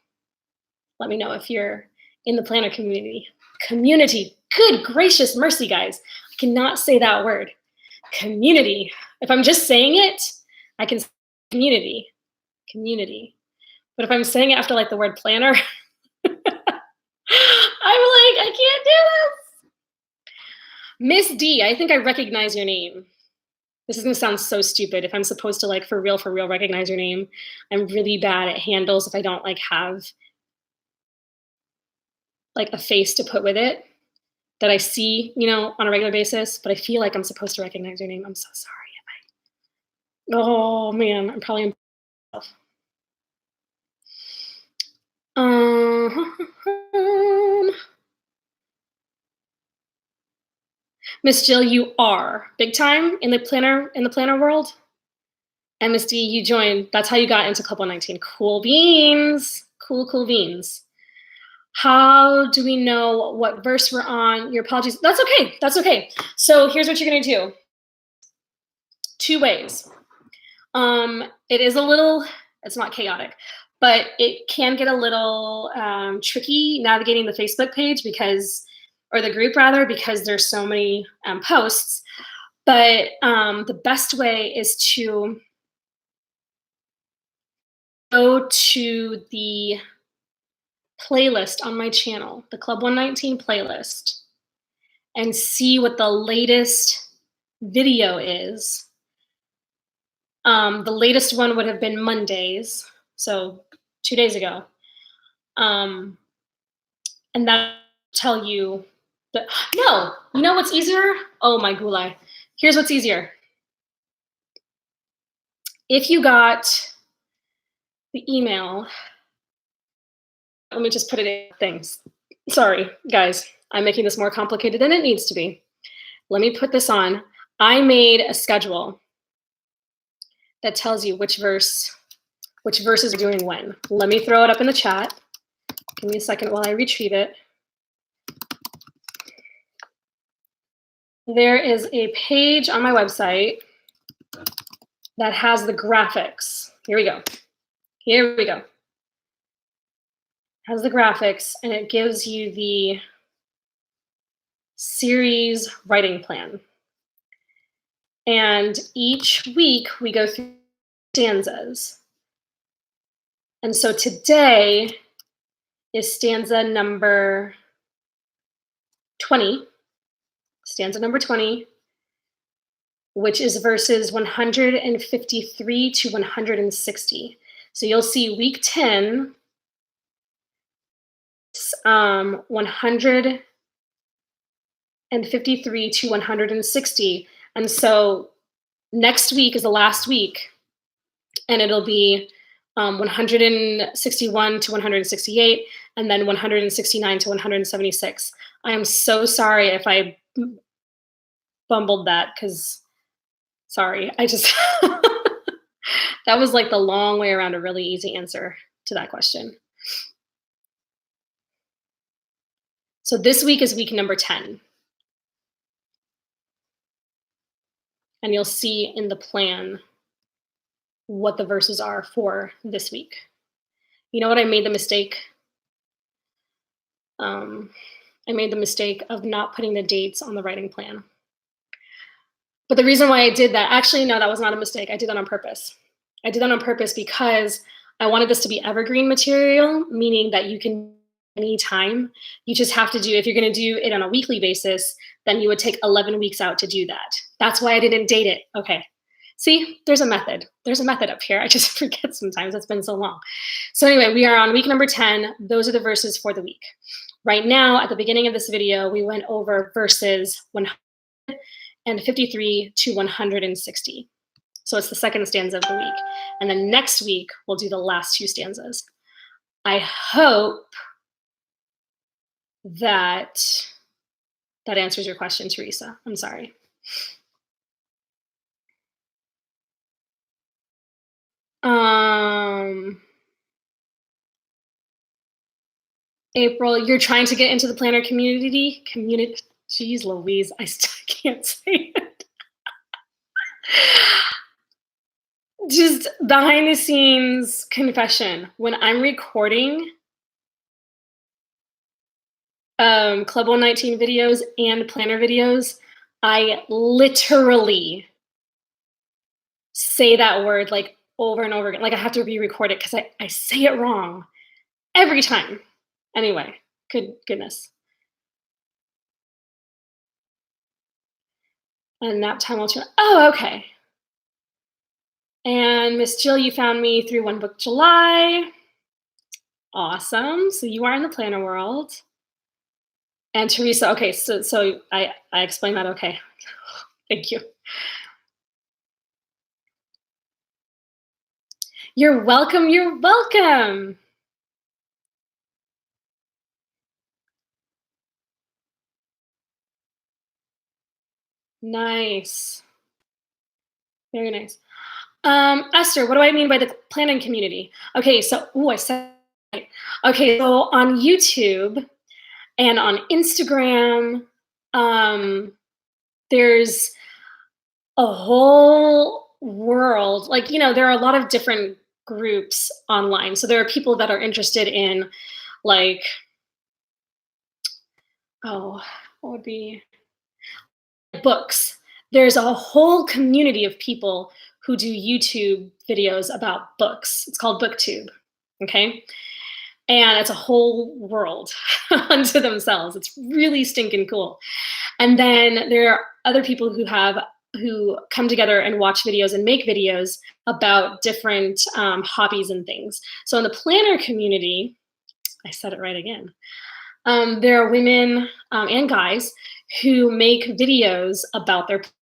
let me know if you're in the planner community. Good gracious mercy, guys. I cannot say that word. Community. If I'm just saying it, I can say community. But if I'm saying it after the word planner, I'm I can't do this. Miss D, I think I recognize your name. This is gonna sound so stupid. If I'm supposed to for real recognize your name, I'm really bad at handles if I don't have a face to put with it that I see, on a regular basis, but I feel like I'm supposed to recognize your name. I'm so sorry. Oh man, I'm probably Miss Jill, you are big time in the planner world. And Miss D, you joined. That's how you got into Club 119. Cool beans. Cool beans. How do we know what verse we're on? Your apologies. That's okay. So here's what you're gonna do. 2 ways. It is it's not chaotic, but it can get a little tricky navigating the Facebook page or the group rather, because there's so many posts. But the best way is to go to the playlist on my channel, the Club 119 playlist, and see what the latest video is. The latest one would have been Mondays, so 2 days ago. And that'll tell you that, no, you know what's easier? Oh my gulai. Here's what's easier. if you got the email, let me just put it in things. Sorry, guys, I'm making this more complicated than it needs to be. Let me put this on. I made a schedule that tells you which verses are doing when. Let me throw it up in the chat. Give me a second while I retrieve it. There is a page on my website that has the graphics. Here we go. Here we go. Has the graphics, and it gives you the series writing plan. And each week we go through stanzas. And so today is stanza number 20. Stanza number 20, which is verses 153 to 160. So you'll see week 10, 153 to 160. And so next week is the last week, and it'll be 161 to 168, and then 169 to 176. I am so sorry if I bumbled that, because sorry, I just that was like the long way around a really easy answer to that question. So this week is week number 10. And you'll see in the plan what the verses are for this week. You know what? I made the mistake. I made the mistake of not putting the dates on the writing plan. But the reason why I did that, actually, no, that was not a mistake. I did that on purpose. I did that on purpose because I wanted this to be evergreen material, meaning that you can anytime. You just have to do, if you're going to do it on a weekly basis, then you would take 11 weeks out to do that. That's why I didn't date it. Okay. See, there's a method. There's a method up here. I just forget sometimes. It's been so long. So anyway, we are on week number 10. Those are the verses for the week. Right now, at the beginning of this video, we went over verses 153 to 160. So it's the second stanza of the week. And then next week, we'll do the last two stanzas. I hope that answers your question, Teresa. I'm sorry. April, you're trying to get into the planner community? Geez Louise, I still can't say it. Just behind the scenes confession. When I'm recording Club 119 videos and planner videos, I literally say that word like over and over again. Like I have to re-record it because I say it wrong every time. Anyway, goodness. And nap time will turn. Oh, okay. And Miss Jill, you found me through One Book July. Awesome. So you are in the planner world. And Teresa, okay, so I explained that, okay. Thank you. You're welcome, you're welcome. Nice. Very nice. Esther, what do I mean by the planning community? Okay, so, I said, okay, so on YouTube and on Instagram, there's a whole world, like, you know, there are a lot of different groups online. So there are people that are interested in like, what would be books. There's a whole community of people who do YouTube videos about books. It's called BookTube, okay? And it's a whole world unto themselves. It's really stinking cool. And then there are other people who come together and watch videos and make videos about different hobbies and things. So in the planner community, I said it right again, there are women and guys who make videos about their plans.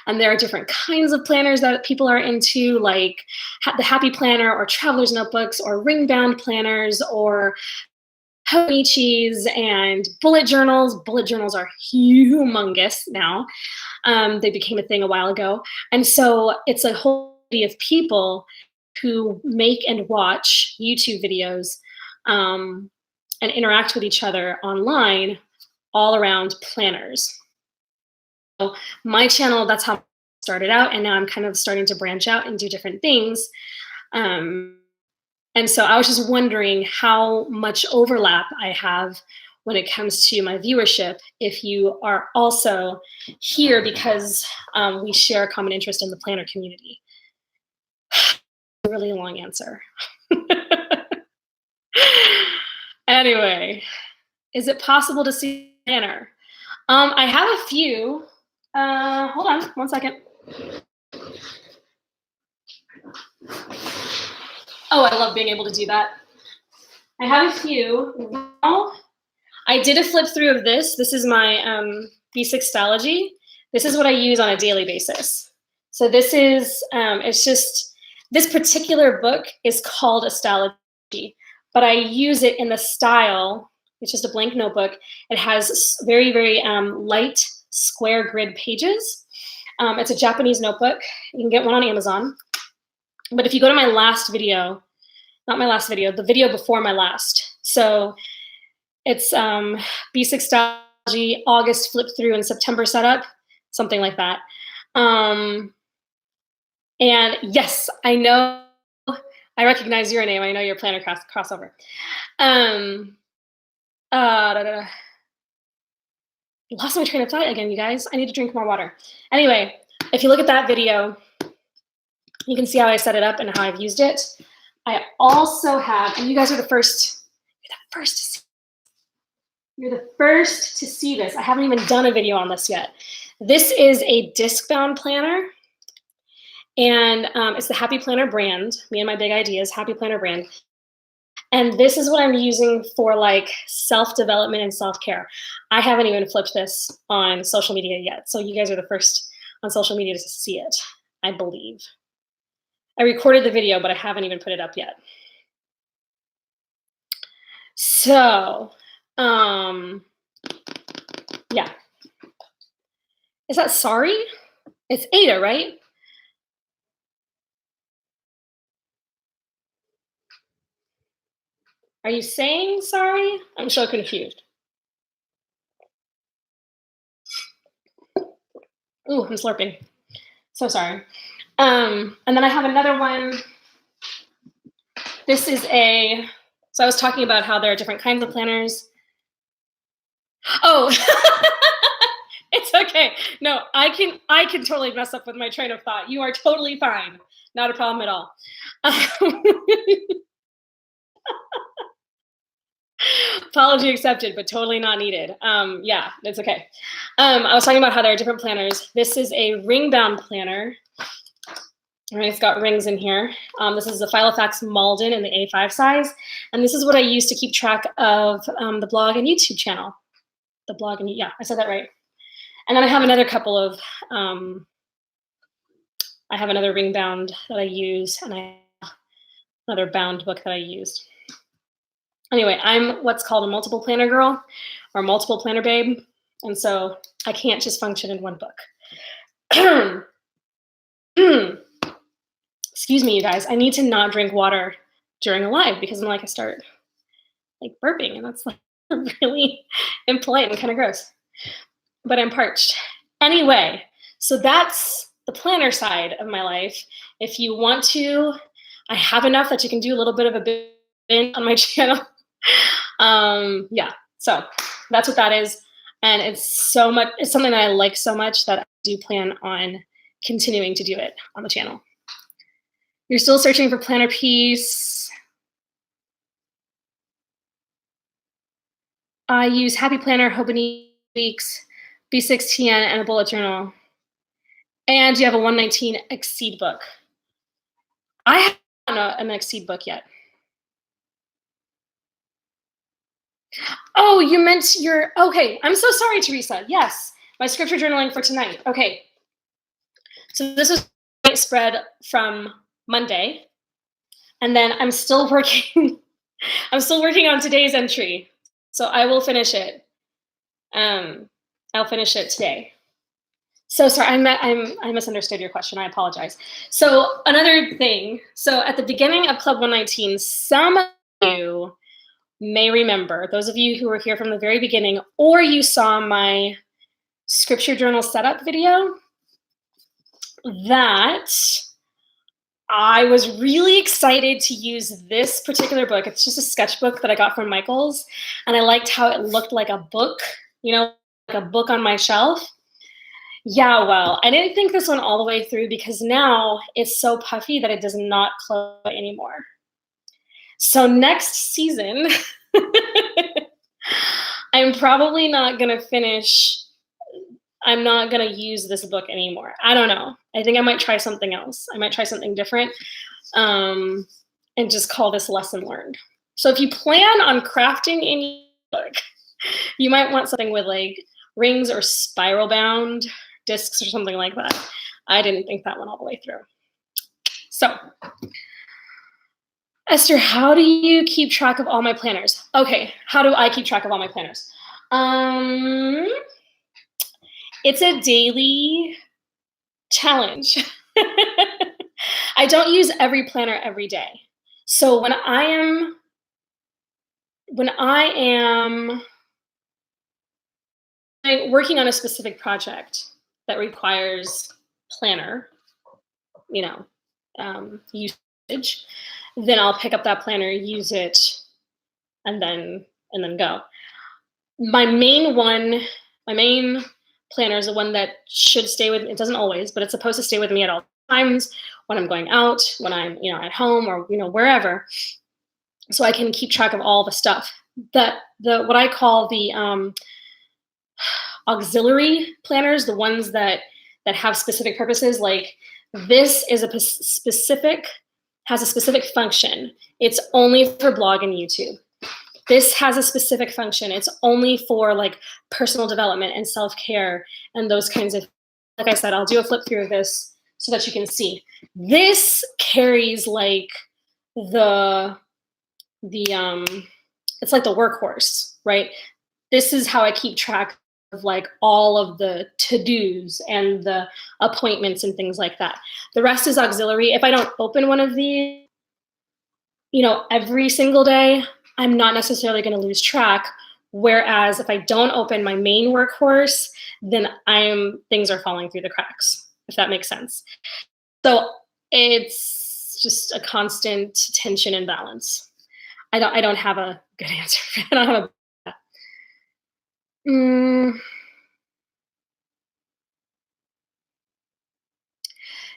And there are different kinds of planners that people are into, like the Happy Planner or Traveler's Notebooks or ring bound planners or Honichis and bullet journals. Bullet journals are humongous now. They became a thing a while ago. And so it's a whole body of people who make and watch YouTube videos and interact with each other online all around planners. So my channel, that's how I started out, and now I'm kind of starting to branch out and do different things. And so I was just wondering how much overlap I have when it comes to my viewership, if you are also here because we share a common interest in the planner community. A really long answer. Anyway, is it possible to see a planner? I have a few. Hold on 1 second. Oh, I love being able to do that. I have a few. Now, I did a flip through of this. This is my B6 Stalogy. This is what I use on a daily basis. So this is, it's just, this particular book is called a Stalogy, but I use it in the style, it's just a blank notebook. It has very, very light square grid pages. It's a Japanese notebook. You can get one on Amazon. But if you go to my last video, not my last video, the video before my last. So it's B6 Stalogy, August flip through and September setup, something like that. And yes, I know, I recognize your name. I know your planner crossover. Lost my train of thought again, you guys. I need to drink more water. Anyway, if you look at that video, you can see how I set it up and how I've used it. I also have, and you guys are the first, you're the first to see this. I haven't even done a video on this yet. This is a disc-bound planner, and it's the Happy Planner brand. Me and my big ideas, Happy Planner brand. And this is what I'm using for like self-development and self-care. I haven't even flipped this on social media yet. So you guys are the first on social media to see it, I believe. I recorded the video, but I haven't even put it up yet. So, yeah. Is that sorry? It's Ada, right? Are you saying sorry? I'm so confused. Ooh, I'm slurping. So sorry. And then I have another one. This is a, so I was talking about how there are different kinds of planners. Oh, it's okay. No, I can totally mess up with my train of thought. You are totally fine. Not a problem at all. Apology accepted, but totally not needed. Yeah, it's okay. I was talking about how there are different planners. This is a ring-bound planner. All right, it's got rings in here. This is the Filofax Malden in the A5 size. And this is what I use to keep track of the blog and YouTube channel. The blog and, yeah, I said that right. And then I have another couple of, I have another ring bound that I use, and I have another bound book that I used. Anyway, I'm what's called a multiple planner girl or multiple planner babe. And so I can't just function in one book. Excuse me, you guys. I need to not drink water during a live because I'm like, I start like burping, and that's like really impolite and kind of gross. But I'm parched. Anyway, so that's the planner side of my life. If you want to, I have enough that you can do a little bit of a binge on my channel. Yeah, so that's what that is. And it's so much, it's something that I like so much that I do plan on continuing to do it on the channel. You're still searching for planner piece. I use Happy Planner, Hobony Weeks, B6TN, and a bullet journal. And you have a 119 Exceed book. I haven't done an Exceed book yet. Oh, you meant your, okay. I'm so sorry, Teresa. Yes, my scripture journaling for tonight. Okay. So this was spread from Monday, and then I'm still working. I'm still working on today's entry, so I will finish it. I'll finish it today. So sorry, I misunderstood your question. I apologize. So another thing. So at the beginning of Club 119, some of you may remember, those of you who were here from the very beginning, or you saw my scripture journal setup video, that I was really excited to use this particular book. It's just a sketchbook that I got from Michael's, and I liked how it looked like a book, like a book on my shelf. Yeah, well, I didn't think this one all the way through because now it's so puffy that it does not close anymore. So next season, I'm probably not going to finish. I'm not going to use this book anymore. I don't know. I think I might try something else. I might try something different and just call this lesson learned. So if you plan on crafting any book, you might want something with like rings or spiral bound discs or something like that. I didn't think that one all the way through. So, Esther, how do you keep track of all my planners? Okay, how do I keep track of all my planners? It's a daily challenge. I don't use every planner every day. So when I am working on a specific project that requires planner, usage, then I'll pick up that planner, use it, and then go. My main planner is the one that should stay with me. It doesn't always, but it's supposed to stay with me at all times when I'm going out, when I'm at home, or wherever, so I can keep track of all the stuff. What I call the auxiliary planners, the ones that have specific purposes, like this is has a specific function. It's only for blog and YouTube. This has a specific function. It's only for like personal development and self-care and those kinds of, like I said, I'll do a flip through of this so that you can see. This carries like it's like the workhorse, right? This is how I keep track of like all of the to-dos and the appointments and things like that. The rest is auxiliary. If I don't open one of these, every single day, I'm not necessarily going to lose track. Whereas if I don't open my main workhorse, then things are falling through the cracks, if that makes sense. So it's just a constant tension and balance. I don't have a good answer. I don't have a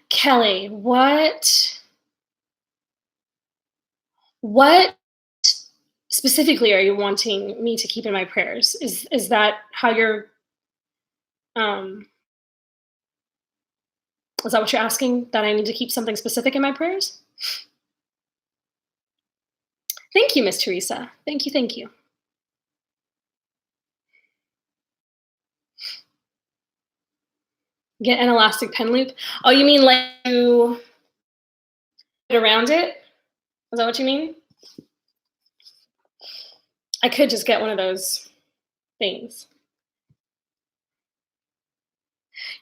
Kelly, what specifically are you wanting me to keep in my prayers? Is that how you're is that what you're asking? That I need to keep something specific in my prayers? Thank you, Miss Teresa. Thank you. Get an elastic pen loop. Oh, you mean like you get around it? Is that what you mean? I could just get one of those things.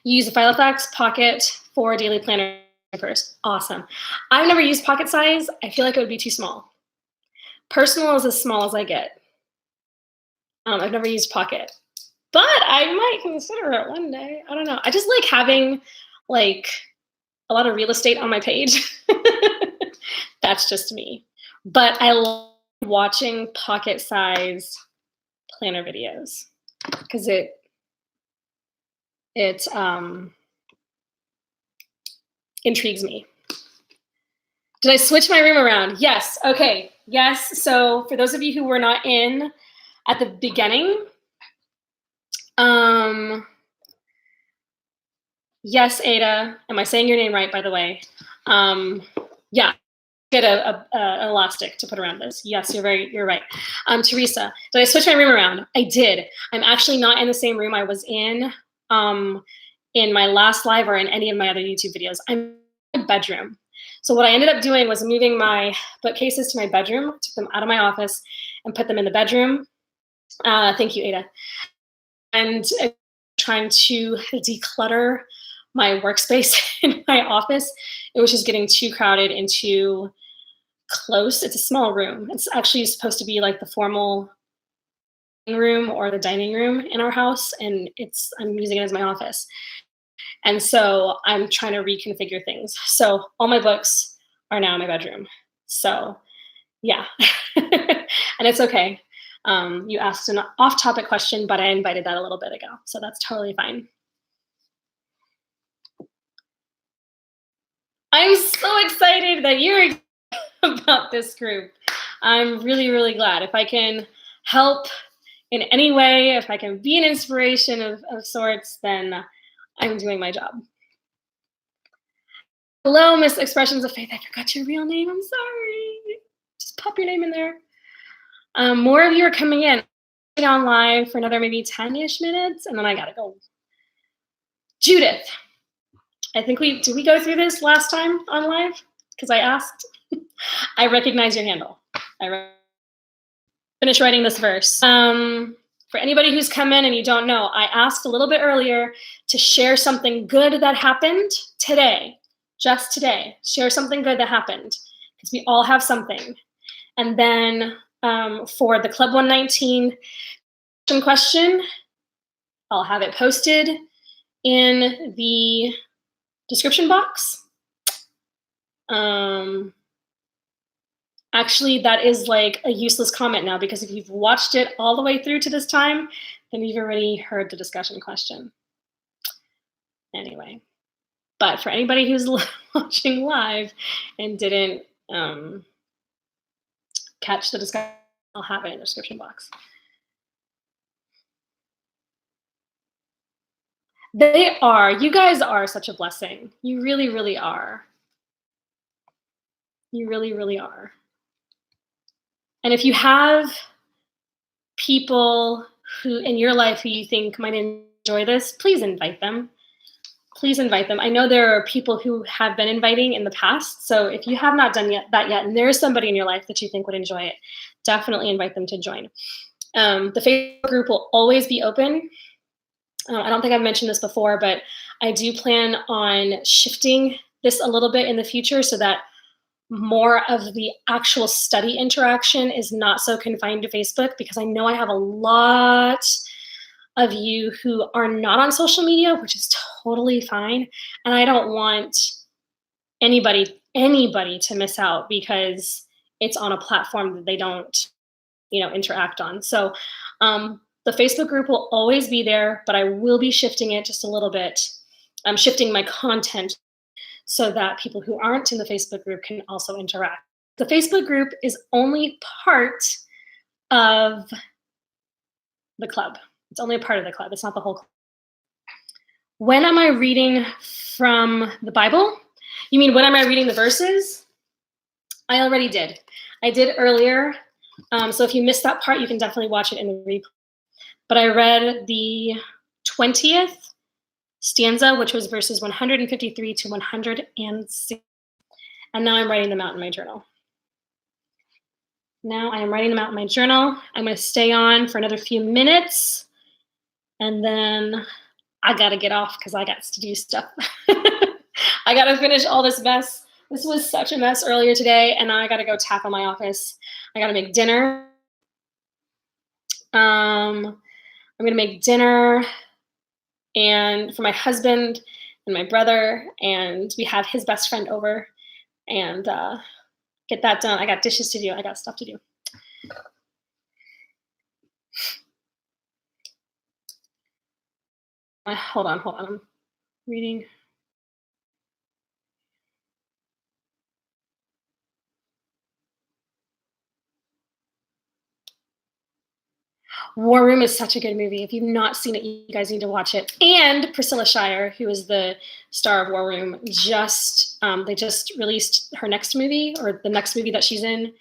Use a Filofax Pocket for daily planner purse. Awesome. I've never used pocket size. I feel like it would be too small. Personal is as small as I get. I've never used pocket, but I might consider it one day. I don't know. I just like having like a lot of real estate on my page. That's just me. But I love watching pocket size planner videos because it intrigues me. Did I switch my room around? Yes. Okay. Yes. So for those of you who were not in at the beginning, yes, Ada. Am I saying your name right, by the way? Yeah. Get an elastic to put around this. Yes, you're right. Teresa, did I switch my room around? I did. I'm actually not in the same room I was in in my last live or in any of my other YouTube videos. I'm in my bedroom. So what I ended up doing was moving my bookcases to my bedroom, took them out of my office and put them in the bedroom. Thank you, Ada. And trying to declutter my workspace in my office. It was just getting too crowded and too close. It's a small room. It's actually supposed to be like the formal room or the dining room in our house, and I'm using it as my office. And so I'm trying to reconfigure things. So all my books are now in my bedroom. So yeah, and it's okay. You asked an off-topic question, but I invited that a little bit ago, so that's totally fine. I'm so excited that you're about this group. I'm really, really glad. If I can help in any way, if I can be an inspiration of sorts, then I'm doing my job. Hello, Miss Expressions of Faith. I forgot your real name. I'm sorry. Just pop your name in there. More of you are coming in. On live for another maybe 10-ish minutes, and then I gotta go. Judith, I think did we go through this last time on live? Because I asked. I recognize your handle. Finish writing this verse. For anybody who's come in and you don't know, I asked a little bit earlier to share something good that happened today, just today. Share something good that happened, because we all have something. And then for the Club 119 question, I'll have it posted in the description box. Actually, that is like a useless comment now, because if you've watched it all the way through to this time, then you've already heard the discussion question. Anyway, but for anybody who's watching live and didn't catch the discussion, I'll have it in the description box. They are. You guys are such a blessing. You really, really are. You really, really are. And if you have people who in your life who you think might enjoy this, please invite them. Please invite them. I know there are people who have been inviting in the past. So if you have not done that yet, and there's somebody in your life that you think would enjoy it, definitely invite them to join. The Facebook group will always be open. I don't think I've mentioned this before, but I do plan on shifting this a little bit in the future so that more of the actual study interaction is not so confined to Facebook, because I know I have a lot of you who are not on social media, which is totally fine. And I don't want anybody to miss out because it's on a platform that they don't, interact on. So the Facebook group will always be there, but I will be shifting it just a little bit. I'm shifting my content so that people who aren't in the Facebook group can also interact. The Facebook group is only part of the club. It's only a part of the club. It's not the whole club. When am I reading from the Bible? You mean when am I reading the verses? I already did. I did earlier. So if you missed that part, you can definitely watch it in the replay. But I read the 20th stanza, which was verses 153 to 106. And now I'm writing them out in my journal. Now I am writing them out in my journal. I'm going to stay on for another few minutes. And then I got to get off because I got to do stuff. I got to finish all this mess. This was such a mess earlier today. And now I got to go tackle my office. I got to make dinner. I'm going to make dinner and for my husband and my brother, and we have his best friend over, and get that done. I got dishes to do. I got stuff to do. Hold on. I'm reading. War Room is such a good movie. If you've not seen it, you guys need to watch it. And Priscilla Shire, who is the star of War Room, they just released her next movie, or the next movie that she's in.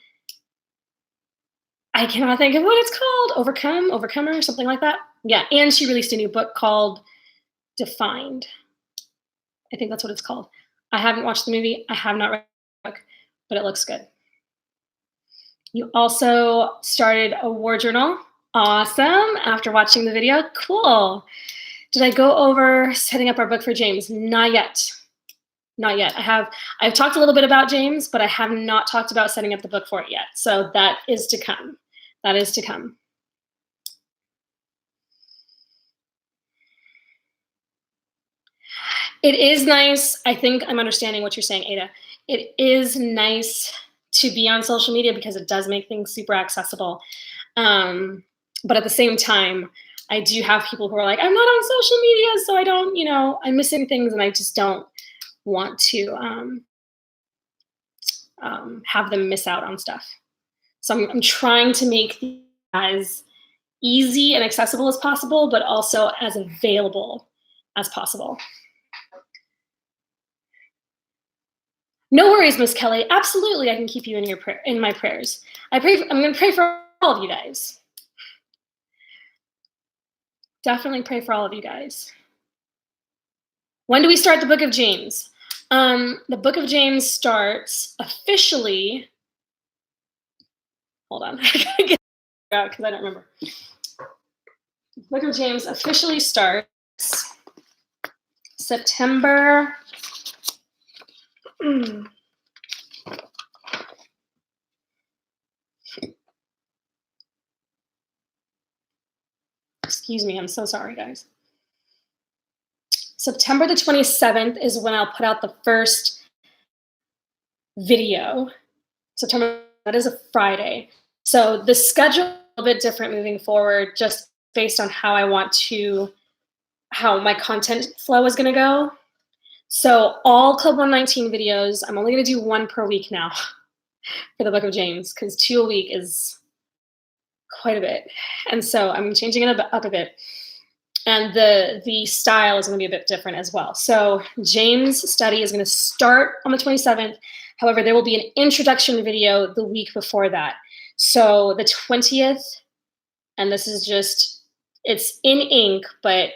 I cannot think of what it's called. Overcomer, something like that. Yeah, and she released a new book called Defined. I think that's what it's called. I haven't watched the movie. I have not read the book, but it looks good. You also started a war journal. Awesome. After watching the video. Cool. Did I go over setting up our book for James? Not yet. Not yet. I've talked a little bit about James, but I have not talked about setting up the book for it yet. So that is to come. That is to come. It is nice. I think I'm understanding what you're saying, Ada. It is nice to be on social media because it does make things super accessible. But at the same time, I do have people who are like, I'm not on social media, so I don't, I'm missing things and I just don't want to have them miss out on stuff. So I'm trying to make these as easy and accessible as possible, but also as available as possible. No worries, Miss Kelly. Absolutely, I can keep you in my prayers. I'm going to pray for all of you guys. Definitely pray for all of you guys. When do we start the book of James? The book of James starts officially. Hold on, because I don't remember. The book of James officially starts September. Excuse me, I'm so sorry, guys. September the 27th is when I'll put out the first video. September, that is a Friday. So the schedule is a little bit different moving forward, just based on how my content flow is gonna go. So all Club 119 videos, I'm only gonna do one per week now for the book of James, because 2 a week is quite a bit. And so I'm changing it up a bit. And the style is going to be a bit different as well. So James' study is going to start on the 27th. However, there will be an introduction video the week before that. So the 20th, and this is just, it's in ink, but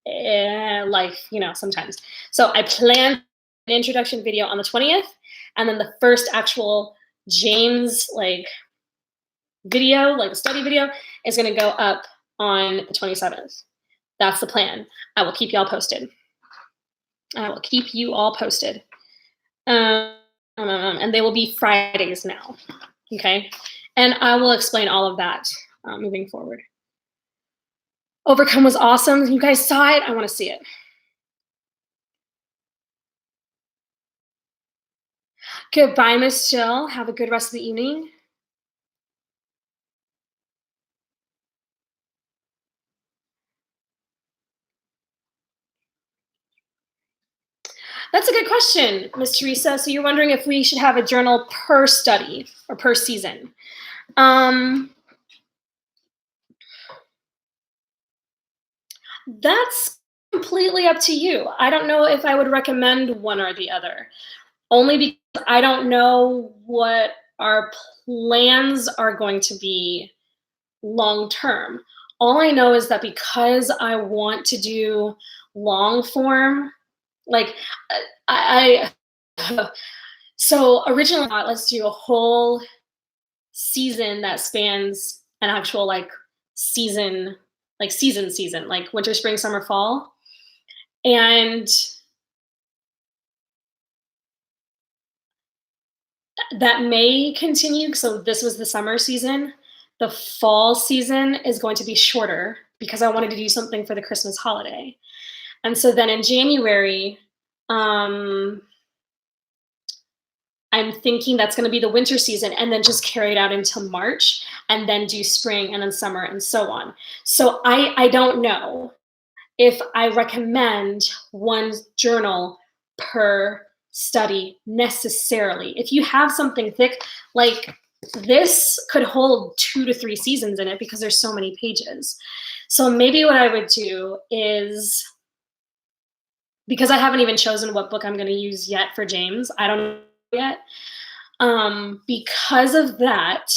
life, sometimes. So I plan an introduction video on the 20th, and then the first actual James, video, the study video, is going to go up on the 27th. That's the plan. I will keep you all posted. And they will be Fridays now, okay? And I will explain all of that moving forward. Overcome was awesome. You guys saw it. I want to see it. Goodbye, Miss Jill. Have a good rest of the evening. That's a good question, Ms. Teresa. So you're wondering if we should have a journal per study or per season. That's completely up to you. I don't know if I would recommend one or the other, only because I don't know what our plans are going to be long term. All I know is that because I want to do long form, so originally I thought, let's do a whole season that spans an actual season, season, like winter, spring, summer, fall. And that may continue. So this was the summer season. The fall season is going to be shorter because I wanted to do something for the Christmas holiday. And so then in January, I'm thinking that's going to be the winter season, and then just carry it out until March, and then do spring and then summer and so on. So I don't know if I recommend one journal per study necessarily. If you have something thick, this could hold 2 to 3 seasons in it because there's so many pages. So maybe what I would do is, because I haven't even chosen what book I'm going to use yet for James, I don't know yet. Because of that,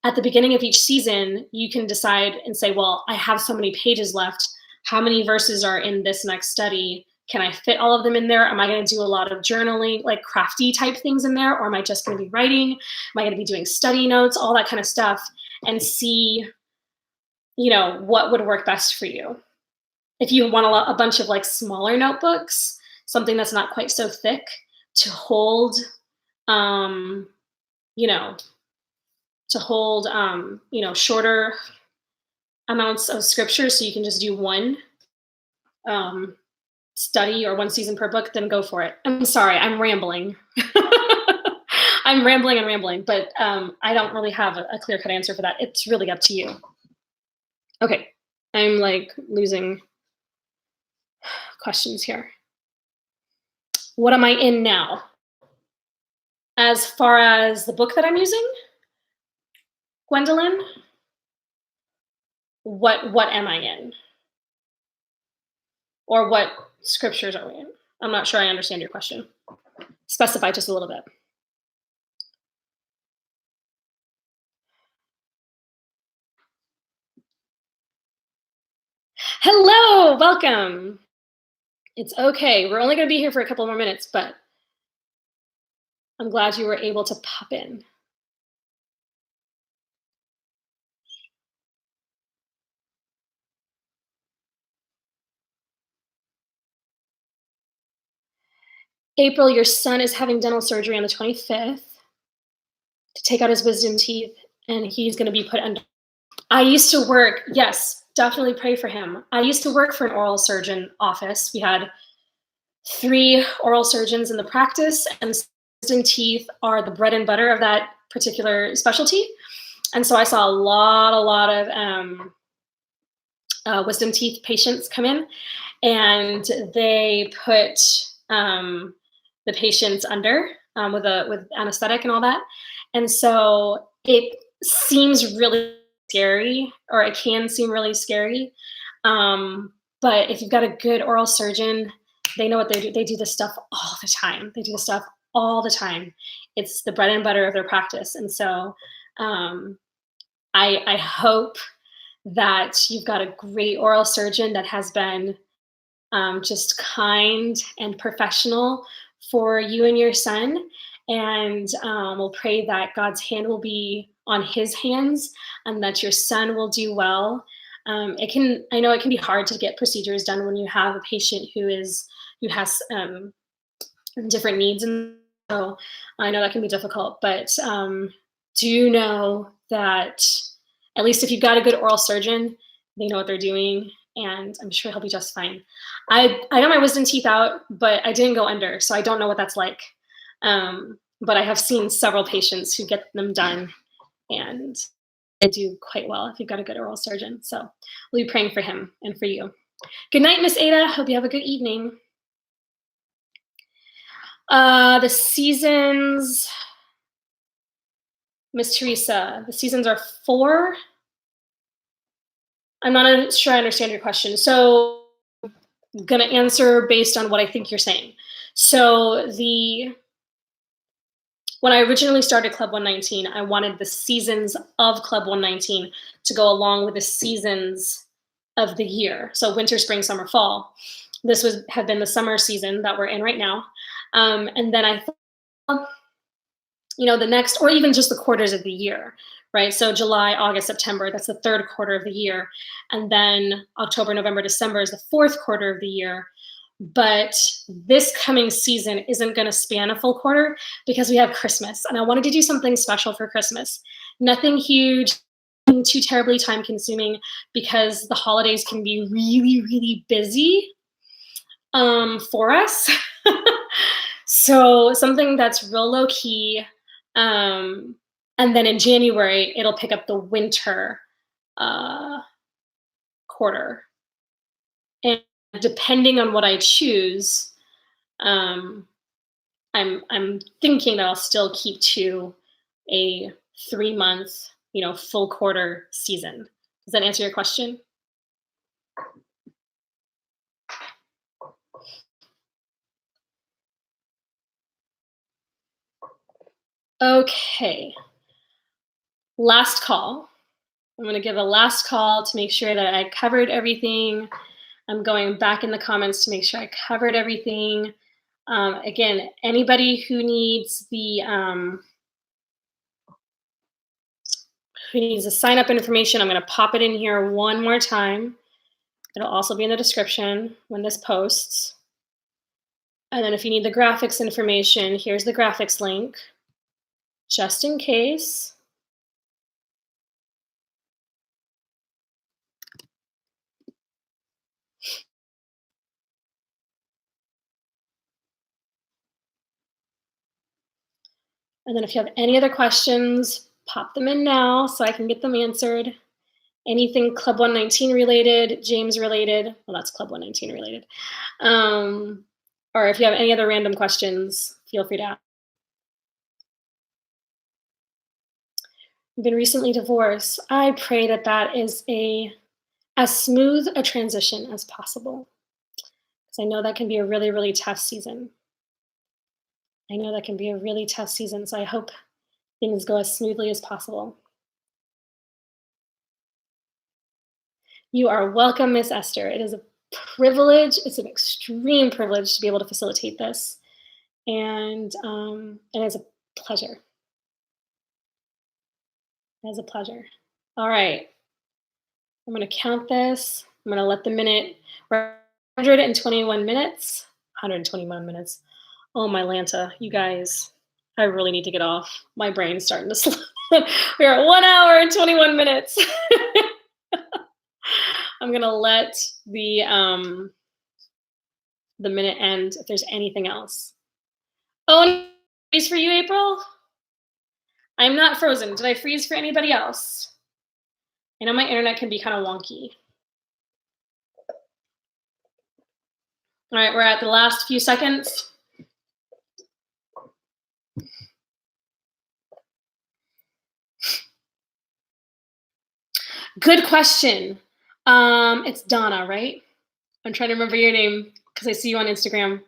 at the beginning of each season, you can decide and say, well, I have so many pages left. How many verses are in this next study? Can I fit all of them in there? Am I going to do a lot of journaling, like crafty type things in there? Or am I just going to be writing? Am I going to be doing study notes, all that kind of stuff, and see, what would work best for you? If you want a bunch of like smaller notebooks, something that's not quite so thick to hold, um, you know, shorter amounts of scripture, so you can just do one um, study or one season per book, then go for it. I'm sorry, I'm rambling. I'm rambling and rambling, but I don't really have a clear cut answer for that. It's really up to you. Okay, I'm like losing questions here. What am I in now? As far as the book that I'm using, Gwendolyn, what am I in? Or what scriptures are we in? I'm not sure I understand your question. Specify just a little bit. Hello, welcome. It's okay. We're only going to be here for a couple more minutes, but I'm glad you were able to pop in. April, your son is having dental surgery on the 25th to take out his wisdom teeth, and he's going to be put under. I used to work, yes, definitely pray for him. I used to work for an oral surgeon office. We had 3 oral surgeons in the practice, and wisdom teeth are the bread and butter of that particular specialty. And so I saw a lot of wisdom teeth patients come in, and they put the patients under with anesthetic and all that. And so it seems really scary, or it can seem really scary. But if you've got a good oral surgeon, they know what they do. They do this stuff all the time. They do this stuff all the time. It's the bread and butter of their practice. And so I hope that you've got a great oral surgeon that has been just kind and professional for you and your son. And we'll pray that God's hand will be on his hands and that your son will do well. I know it can be hard to get procedures done when you have a patient who has different needs. And so I know that can be difficult, but do know that at least if you've got a good oral surgeon, they know what they're doing, and I'm sure he'll be just fine. I got my wisdom teeth out, but I didn't go under, so I don't know what that's like. But I have seen several patients who get them done, and they do quite well if you've got a good oral surgeon. So we'll be praying for him and for you. Good night, Miss Ada. Hope you have a good evening. The seasons, Miss Teresa, the seasons are 4. I'm not sure I understand your question. So I'm going to answer based on what I think you're saying. So when I originally started Club 119, I wanted the seasons of Club 119 to go along with the seasons of the year. So winter, spring, summer, fall. This had been the summer season that we're in right now. And then I thought, the next, or even just the quarters of the year, right? So July, August, September, that's the 3rd quarter of the year. And then October, November, December is the 4th quarter of the year. But this coming season isn't going to span a full quarter because we have Christmas. And I wanted to do something special for Christmas. Nothing huge, nothing too terribly time consuming, because the holidays can be really, really busy for us. So something that's real low key. And then in January, it'll pick up the winter quarter. And depending on what I choose, I'm thinking that I'll still keep to a 3-month, full quarter season. Does that answer your question? Okay. Last call. I'm going to give a last call to make sure that I covered everything. I'm going back in the comments to make sure I covered everything. Again, anybody who needs the sign up information, I'm going to pop it in here one more time. It'll also be in the description when this posts. And then if you need the graphics information, here's the graphics link, just in case. And then if you have any other questions, pop them in now so I can get them answered. Anything Club 119 related, James related, well, that's Club 119 related. Or if you have any other random questions, feel free to ask. I've been recently divorced. I pray that that is as smooth a transition as possible. Because I know that can be a really, really tough season. I know that can be a really tough season, so I hope things go as smoothly as possible. You are welcome, Miss Esther. It is a privilege. It's an extreme privilege to be able to facilitate this. And it is a pleasure. It is a pleasure. All right. I'm going to count this. I'm going to let the minute, we're 121 minutes. 121 minutes. Oh, my Lanta, you guys, I really need to get off. My brain's starting to slow. We are at 1 hour and 21 minutes. I'm going to let the minute end if there's anything else. Oh, freeze for you, April? I'm not frozen. Did I freeze for anybody else? I know my internet can be kind of wonky. All right, we're at the last few seconds. Good question. It's Donna, right? I'm trying to remember your name because I see you on Instagram.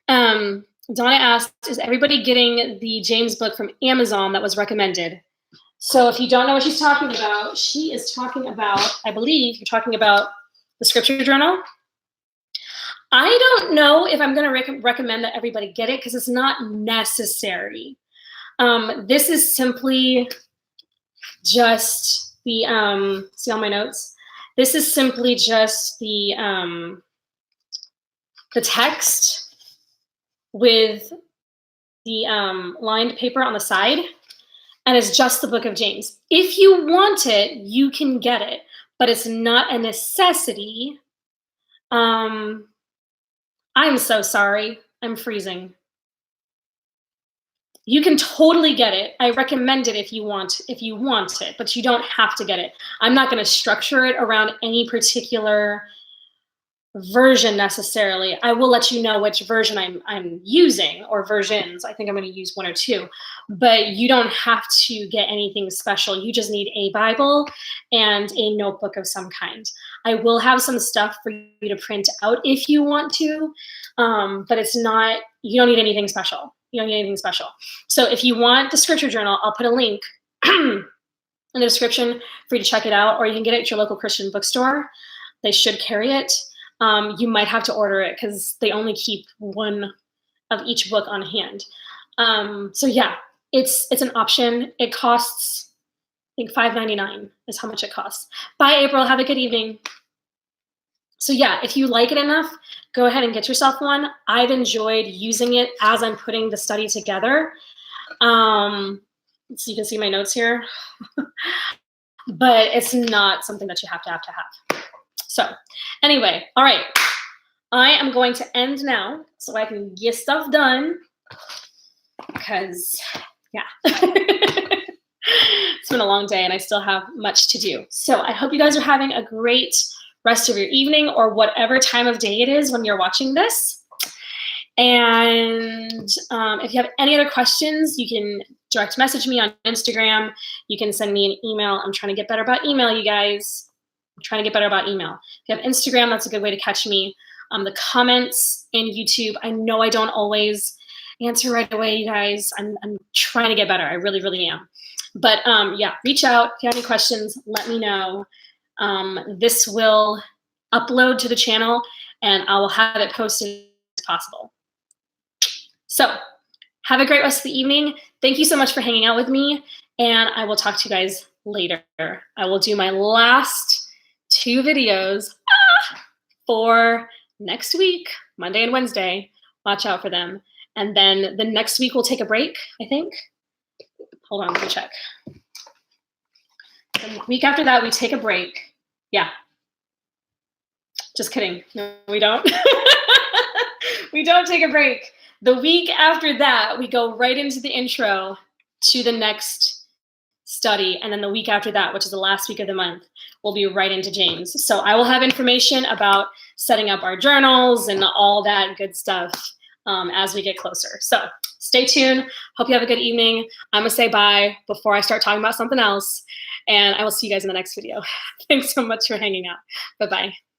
Donna asked, is everybody getting the James book from Amazon that was recommended? So if you don't know what she's talking about, she is talking about, I believe you're talking about the scripture journal. I don't know if I'm going to recommend that everybody get it because it's not necessary. This is simply just the, see all my notes? This is simply just the text with the lined paper on the side, and it's just the book of James. If you want it, you can get it, but it's not a necessity. I'm so sorry. I'm freezing. You can totally get it. I recommend it if you want it, but you don't have to get it. I'm not going to structure it around any particular version necessarily. I will let you know which version I'm using, or versions. I think I'm going to use one or two, but you don't have to get anything special. You just need a Bible and a notebook of some kind. I will have some stuff for you to print out if you want to, but it's not, you don't need anything special. You don't need anything special. So if you want the scripture journal, I'll put a link in the description for you to check it out, or you can get it at your local Christian bookstore. They should carry it. You might have to order it because they only keep one of each book on hand. So yeah, it's an option. It costs, I think $5.99 is how much it costs. Bye, April. Have a good evening. So yeah, if you like it enough, go ahead and get yourself one. I've enjoyed using it as I'm putting the study together. So you can see my notes here, but it's not something that you have to have. So anyway, all right, I am going to end now so I can get stuff done because, yeah, it's been a long day and I still have much to do. So I hope you guys are having a great rest of your evening or whatever time of day it is when you're watching this. And if you have any other questions, you can direct message me on Instagram. You can send me an email. I'm trying to get better about email, you guys. I'm trying to get better about email. If you have Instagram, that's a good way to catch me. The comments in YouTube, I know I don't always answer right away, you guys. I'm trying to get better. I really, really am. But yeah, reach out. If you have any questions, let me know. This will upload to the channel, and I will have it posted as possible. So have a great rest of the evening. Thank you so much for hanging out with me, and I will talk to you guys later. I will do my last 2 videos for next week, Monday and Wednesday. Watch out for them. And then the next week we'll take a break, I think. Hold on, let me check. The week after that, we take a break. Yeah. Just kidding. No, we don't. We don't take a break. The week after that, we go right into the intro to the next study. And then the week after that, which is the last week of the month, we'll be right into James. So I will have information about setting up our journals and all that good stuff as we get closer. So stay tuned. Hope you have a good evening. I'm gonna say bye before I start talking about something else. And I will see you guys in the next video. Thanks so much for hanging out. Bye-bye.